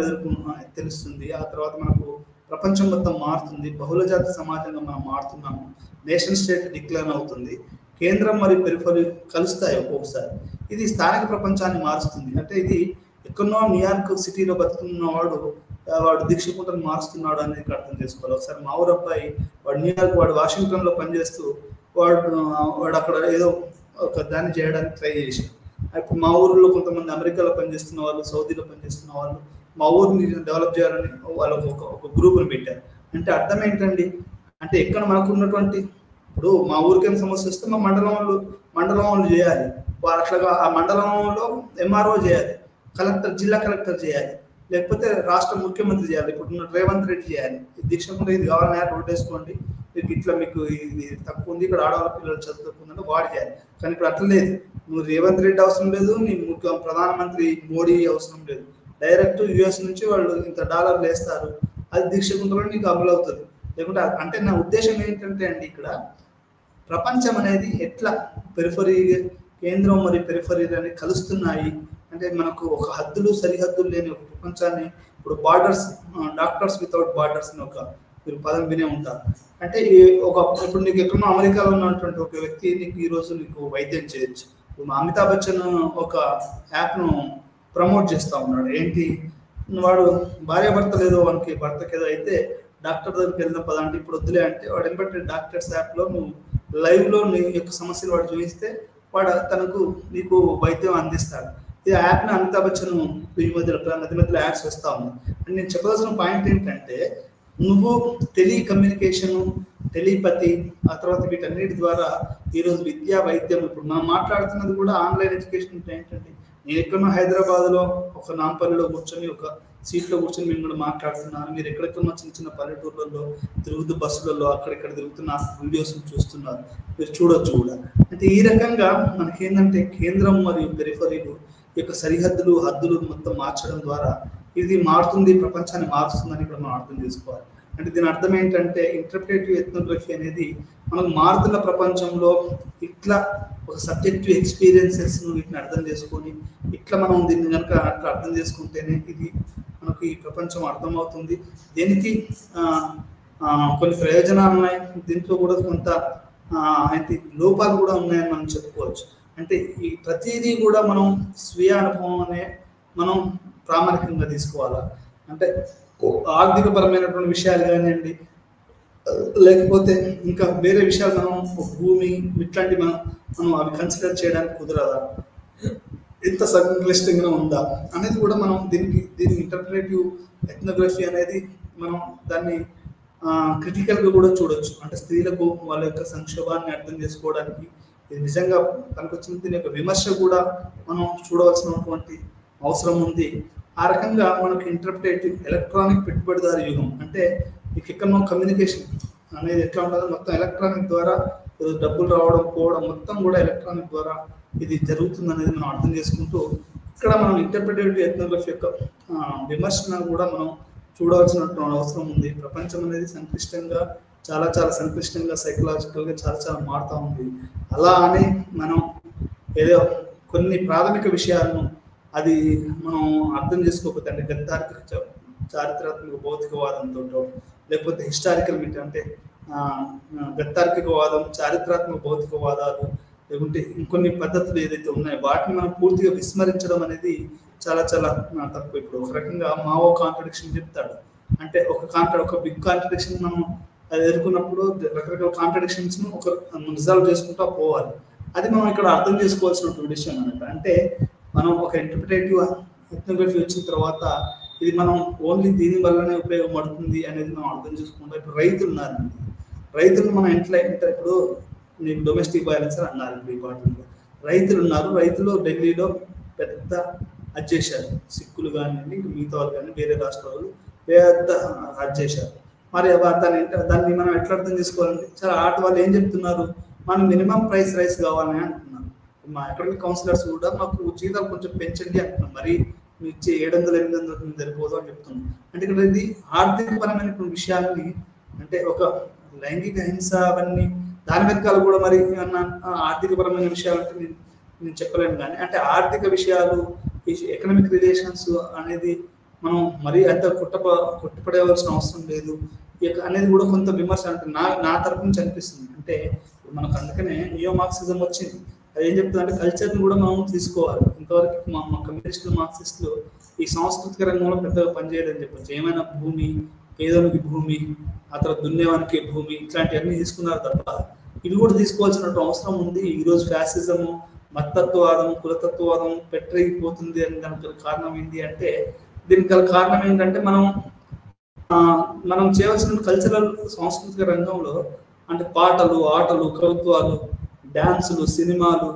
తెలుస్తుంది. ఆ తర్వాత మనకు ప్రపంచం మొత్తం మారుతుంది, బహుళజాతి సమాజంగా మనం మారుతున్నాము, నేషన్ స్టేట్ డిక్లైన్ అవుతుంది, కేంద్రం మరియు పెరిఫరీ కలుస్తాయి ఒక్కొక్కసారి. ఇది స్థానిక ప్రపంచాన్ని మారుస్తుంది. అంటే ఇది ఎక్కడో న్యూయార్క్ సిటీలో బతుకున్న వాడు దీక్షకుంటను మారుస్తున్నాడు అనేది అర్థం చేసుకోవాలి. ఒకసారి మా ఊరు అబ్బాయి వాడు న్యూయార్క్, వాడు వాషింగ్టన్లో పనిచేస్తూ వాడు అక్కడ ఏదో ఒక దాన్ని చేయడానికి ట్రై చేసి, ఇప్పుడు మా ఊరిలో కొంతమంది అమెరికాలో పనిచేస్తున్న వాళ్ళు, సౌదీలో పనిచేస్తున్న వాళ్ళు మా ఊరిని డెవలప్ చేయాలని వాళ్ళు ఒక గ్రూప్ని పెట్టారు. అంటే అర్థం ఏంటండి, అంటే ఎక్కడ మనకు ఉన్నటువంటి, ఇప్పుడు మా ఊరికేం సమస్య వస్తే మా మండలం వాళ్ళు చేయాలి, అట్లాగా ఆ మండలంలో ఎంఆర్ఓ చేయాలి, జిల్లా కలెక్టర్ చేయాలి, లేకపోతే రాష్ట్ర ముఖ్యమంత్రి చేయాలి, ఇప్పుడు రేవంత్ రెడ్డి చేయాలి. దీక్షకుండా ఇది కావాలని రోడ్ వేసుకోండి, మీకు ఇది తక్కువ ఉంది, ఇక్కడ ఆడవాళ్ళ పిల్లలు చదువుకుందంటే వాడు చేయాలి. కానీ ఇప్పుడు అట్లా లేదు, నువ్వు రేవంత్ రెడ్డి అవసరం లేదు, నీ ప్రధానమంత్రి మోడీ అవసరం లేదు, డైరెక్ట్ యుఎస్ నుంచి వాళ్ళు ఇంత $1 వేస్తారు, అది దీక్షకుంటలో నీకు అమలు అవుతుంది. లేకుంటే అంటే నా ఉద్దేశం ఏంటంటే అండి, ఇక్కడ ప్రపంచం అనేది ఎట్లా పెరిఫరీ, కేంద్రం మరియు పెరిఫరీ అనేది కలుస్తున్నాయి అంటే మనకు ఒక హద్దులు సరిహద్దులు లేని ఒక ప్రపంచాన్ని ఇప్పుడు బార్డర్స్, డాక్టర్స్ వితౌట్ బార్డర్స్ అని ఒక మీరు పదం వినే ఉంటారు. అంటే ఇప్పుడు నీకు ఎక్కడో అమెరికాలో ఉన్నటువంటి ఒక వ్యక్తి నీకు ఈ రోజు నీకు వైద్యం చేయొచ్చు. ఇప్పుడు అమితాబ్ బచ్చన్ ఒక యాప్ను ప్రమోట్ చేస్తూ ఉన్నాడు. ఏంటి, వాడు భార్యాభర్త లేదో వానికి భర్తకి ఏదో అయితే డాక్టర్ దగ్గరికి వెళ్దాం పదా అంటే ఇప్పుడు వద్దులే అంటే వాడు ఏంటంటే డాక్టర్స్ యాప్లో నువ్వు లైవ్లో నీ యొక్క సమస్యలు వాడు చూపిస్తే వాడు తనకు నీకు వైద్యం అందిస్తాడు. ఈ యాప్ని అమితాబ్ బచ్చన్ ఈ మధ్యలో యాడ్స్ వస్తూ ఉంది. అండ్ నేను చెప్పవలసిన పాయింట్ ఏంటంటే నువ్వు టెలికమ్యూనికేషను, టెలిపతి, ఆ తర్వాత వీటన్నిటి ద్వారా ఈరోజు విద్యా వైద్యం ఇప్పుడు మనం మాట్లాడుతున్నది కూడా ఆన్లైన్ ఎడ్యుకేషన్. ఏంటంటే నేను ఎక్కడో హైదరాబాద్లో ఒక నాంపల్లిలో కూర్చొని ఒక సీట్లో కూర్చొని మేము కూడా మాట్లాడుతున్నాను. మీరు ఎక్కడెక్కడో చిన్న చిన్న పల్లెటూర్లలో తిరుగుతూ బస్సులలో అక్కడెక్కడ తిరుగుతున్న వీడియోస్ చూస్తున్నారు, మీరు చూడొచ్చు కూడా. అంటే ఈ రకంగా మనకి ఏంటంటే కేంద్రం మరియు పెరిఫరీలు యొక్క సరిహద్దులు హద్దులు మొత్తం మార్చడం ద్వారా ఇది మారుతుంది, ప్రపంచాన్ని మారుస్తుందని ఇక్కడ మనం అర్థం చేసుకోవాలి. అంటే దీని అర్థం ఏంటంటే ఇంటర్ప్రిటేటివ్ ఎథ్నోగ్రఫీ అనేది మనకు మారుతున్న ప్రపంచంలో ఇట్లా ఒక సబ్జెక్టివ్ ఎక్స్పీరియన్సెస్ను వీటిని అర్థం చేసుకొని ఇట్లా మనం దీన్ని కనుక అట్లా అర్థం చేసుకుంటేనే ఇది మనకు ఈ ప్రపంచం అర్థమవుతుంది. దీనికి కొన్ని ప్రయోజనాలు ఉన్నాయి, దీంట్లో కూడా కొంత అయితే లోపాలు కూడా ఉన్నాయని మనం చెప్పుకోవచ్చు. అంటే ఈ ప్రతిదీ కూడా మనం స్వీయ అనుభవం అనే మనం ప్రామాణికంగా తీసుకోవాలా. అంటే ఆర్థికపరమైనటువంటి విషయాలు కానివ్వండి, లేకపోతే ఇంకా వేరే విషయాలు మనం భూమి ఇట్లాంటివి మనం అవి కన్సిడర్ చేయడానికి కుదరదా, ఎంత సంక్లిష్టంగా ఉందా అనేది కూడా మనం దీని ఇంటర్ప్రిటేటివ్ ఎథ్నోగ్రఫీ అనేది మనం దాన్ని క్రిటికల్గా కూడా చూడొచ్చు. అంటే స్త్రీలకు వాళ్ళ యొక్క సంక్షోభాన్ని అర్థం చేసుకోవడానికి ఇది నిజంగా పనికొచ్చిన దీని యొక్క విమర్శ కూడా మనం చూడవలసినటువంటి అవసరం ఉంది. ఆ రకంగా మనకు ఇంటర్ప్రిటేటివ్ ఎలక్ట్రానిక్ పెట్టుబడిదారి యుగం అంటే మీకు ఎక్కడో కమ్యూనికేషన్ అనేది ఎట్లా ఉంటుందో మొత్తం ఎలక్ట్రానిక్ ద్వారా డబ్బులు రావడం పోవడం మొత్తం కూడా ఎలక్ట్రానిక్ ద్వారా ఇది జరుగుతుంది అనేది మనం అర్థం చేసుకుంటూ ఇక్కడ మనం ఇంటర్ప్రిటేటివ్ ఎథ్నోగ్రఫీ యొక్క విమర్శన కూడా మనం చూడవలసినటువంటి అవసరం ఉంది. ప్రపంచం అనేది సంక్లిష్టంగా చాలా చాలా సంక్లిష్టంగా సైకలాజికల్గా చాలా చాలా మారుతూ ఉంది. అలా అని మనం ఏదో కొన్ని ప్రాథమిక విషయాలను అది మనం అర్థం చేసుకోకపోతే అంటే చారిత్రాత్మక భౌతికవాదంతో లేకపోతే హిస్టారికల్ మీట్ అంటే గత్తార్కికవాదం, చారిత్రాత్మక భౌతికవాదాలు లేకుంటే ఇంకొన్ని పద్ధతులు ఏదైతే ఉన్నాయో వాటిని మనం పూర్తిగా విస్మరించడం అనేది చాలా చాలా తప్పు. ఇప్పుడు ఒక రకంగా మావో కాంట్రడిక్షన్ చెప్తాడు. అంటే ఒక బిగ్ కాంట్రడిక్షన్ మనం అది ఎదుర్కొన్నప్పుడు రకరకాల కాంట్రడిక్షన్స్ ను రిజాల్వ్ చేసుకుంటూ పోవాలి. అది మనం ఇక్కడ అర్థం చేసుకోవాల్సినటువంటి విషయం అనమాట. అంటే మనం ఒక ఇంటర్ప్రిటేటివ్ ఎథ్నోగ్రఫీ వచ్చిన తర్వాత ఇది మనం ఓన్లీ దీని వల్లనే ఉపయోగపడుతుంది అనేది మనం అర్థం చేసుకుంటాం. ఇప్పుడు రైతులు ఉన్నారండి, రైతులు మనం ఇప్పుడు నీకు డొమెస్టిక్ వైలెన్స్ అని అన్నారు. ఇప్పుడు ఈ పార్టీలో రైతులు ఉన్నారు, రైతులు ఢిల్లీలో పెద్ద హజ్ చేశారు. సిక్కులు కానివ్వండి, మిగతా వాళ్ళు కానీ వేరే రాష్ట్రాలు పెద్ద హజ్ చేశారు. మరి దాన్ని మనం ఎట్లా అర్థం చేసుకోవాలంటే చాలా వాళ్ళు ఏం చెప్తున్నారు, మనం మినిమం ప్రైస్ రైస్ కావాలని అంటున్నారు. మా ఎకడమిక్ కౌన్సిలర్స్ కూడా మాకు జీతాలు కొంచెం పెంచండి అంటున్నాం. మరి మీరు ఇచ్చే 700-800 సరిపోదు అని చెప్తున్నాం. అంటే ఇక్కడ ఇది ఆర్థికపరమైనటువంటి విషయాన్ని అంటే ఒక లైంగిక హింస అవన్నీ దాని వెనకాల కూడా మరి ఆర్థికపరమైన విషయాలు అంటే నేను చెప్పలేను. కానీ అంటే ఆర్థిక విషయాలు ఎకనామిక్ రిలేషన్స్ అనేది మనం మరీ అంత కొట్టుపడేవలసిన అవసరం లేదు అనేది కూడా కొంత విమర్శ అంటే నా తరపు నుంచి అనిపిస్తుంది. అంటే మనకు అందుకనే నియో మార్క్సిజం వచ్చింది. అది ఏం చెప్తుంది అంటే కల్చర్ని కూడా మనం తీసుకోవాలి. ఇంతవరకు మా కమ్యూనిస్టులు మార్క్సిస్టులు ఈ సాంస్కృతిక రంగంలో పెద్దగా పనిచేయదని చెప్పచ్చు. ఏమైనా భూమి, పేదలకు భూమి, ఆ తర్వాత దున్నేవానికి భూమి ఇట్లాంటివన్నీ తీసుకున్నారు తప్ప ఇవి కూడా తీసుకోవాల్సినటువంటి అవసరం ఉంది. ఈరోజు ఫ్యాసిజము, మతత్వవాదం, కులతత్వవాదం పెట్టిపోతుంది అని దానికి కారణం ఏంటి అంటే దీనికి గల కారణం ఏంటంటే మనం చేయవలసిన కల్చరల్ సాంస్కృతిక రంగంలో అంటే పాటలు, ఆటలు, కవిత్వాలు, డ్యాన్సులు, సినిమాలు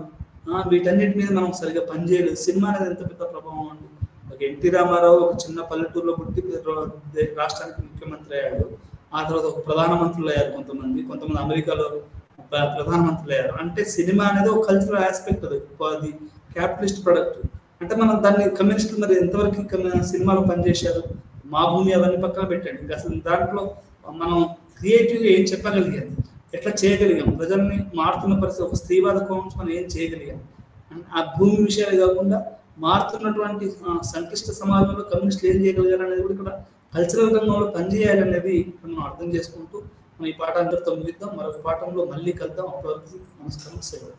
వీటన్నిటి మీద మనం సరిగా పనిచేయలేదు. సినిమా అనేది ఎంత పెద్ద ప్రభావం అండి. ఒక ఎన్టీ రామారావు ఒక చిన్న పల్లెటూరులో పుట్టి రాష్ట్రానికి ముఖ్యమంత్రి అయ్యాడు. ఆ తర్వాత ఒక ప్రధానమంత్రులు అయ్యారు. కొంతమంది అమెరికాలో ప్రధానమంత్రులు అయ్యారు. అంటే సినిమా అనేది ఒక కల్చరల్ ఆస్పెక్ట్, అది క్యాపిటలిస్ట్ ప్రొడక్ట్. అంటే మనం దాన్ని కమ్యూనిస్టులు మరి ఎంతవరకు సినిమాలో పనిచేశారు, మా భూమి అవన్నీ పక్కన పెట్టండి. ఇంకా అసలు దాంట్లో మనం క్రియేటివ్గా ఏం చెప్పగలిగాం, ఎట్లా చేయగలిగాం, ప్రజల్ని మారుతున్న పరిస్థితి ఒక స్త్రీవాద కోణం మనం ఏం చేయగలిగాం. ఆ భూమి విషయాలు కాకుండా మారుతున్నటువంటి సంక్లిష్ట సమాజంలో కమ్యూనిస్టులు ఏం చేయగలిగారు అనేది కూడా ఇక్కడ కల్చరల్ రంగంలో పనిచేయాలి అనేది మనం అర్థం చేసుకుంటూ మనం ఈ పాఠం అందరితో ముగిద్దాం. మరొక పాఠంలో మళ్ళీ కలుద్దాం. అప్పటివరకు నమస్కారం, సెలవు.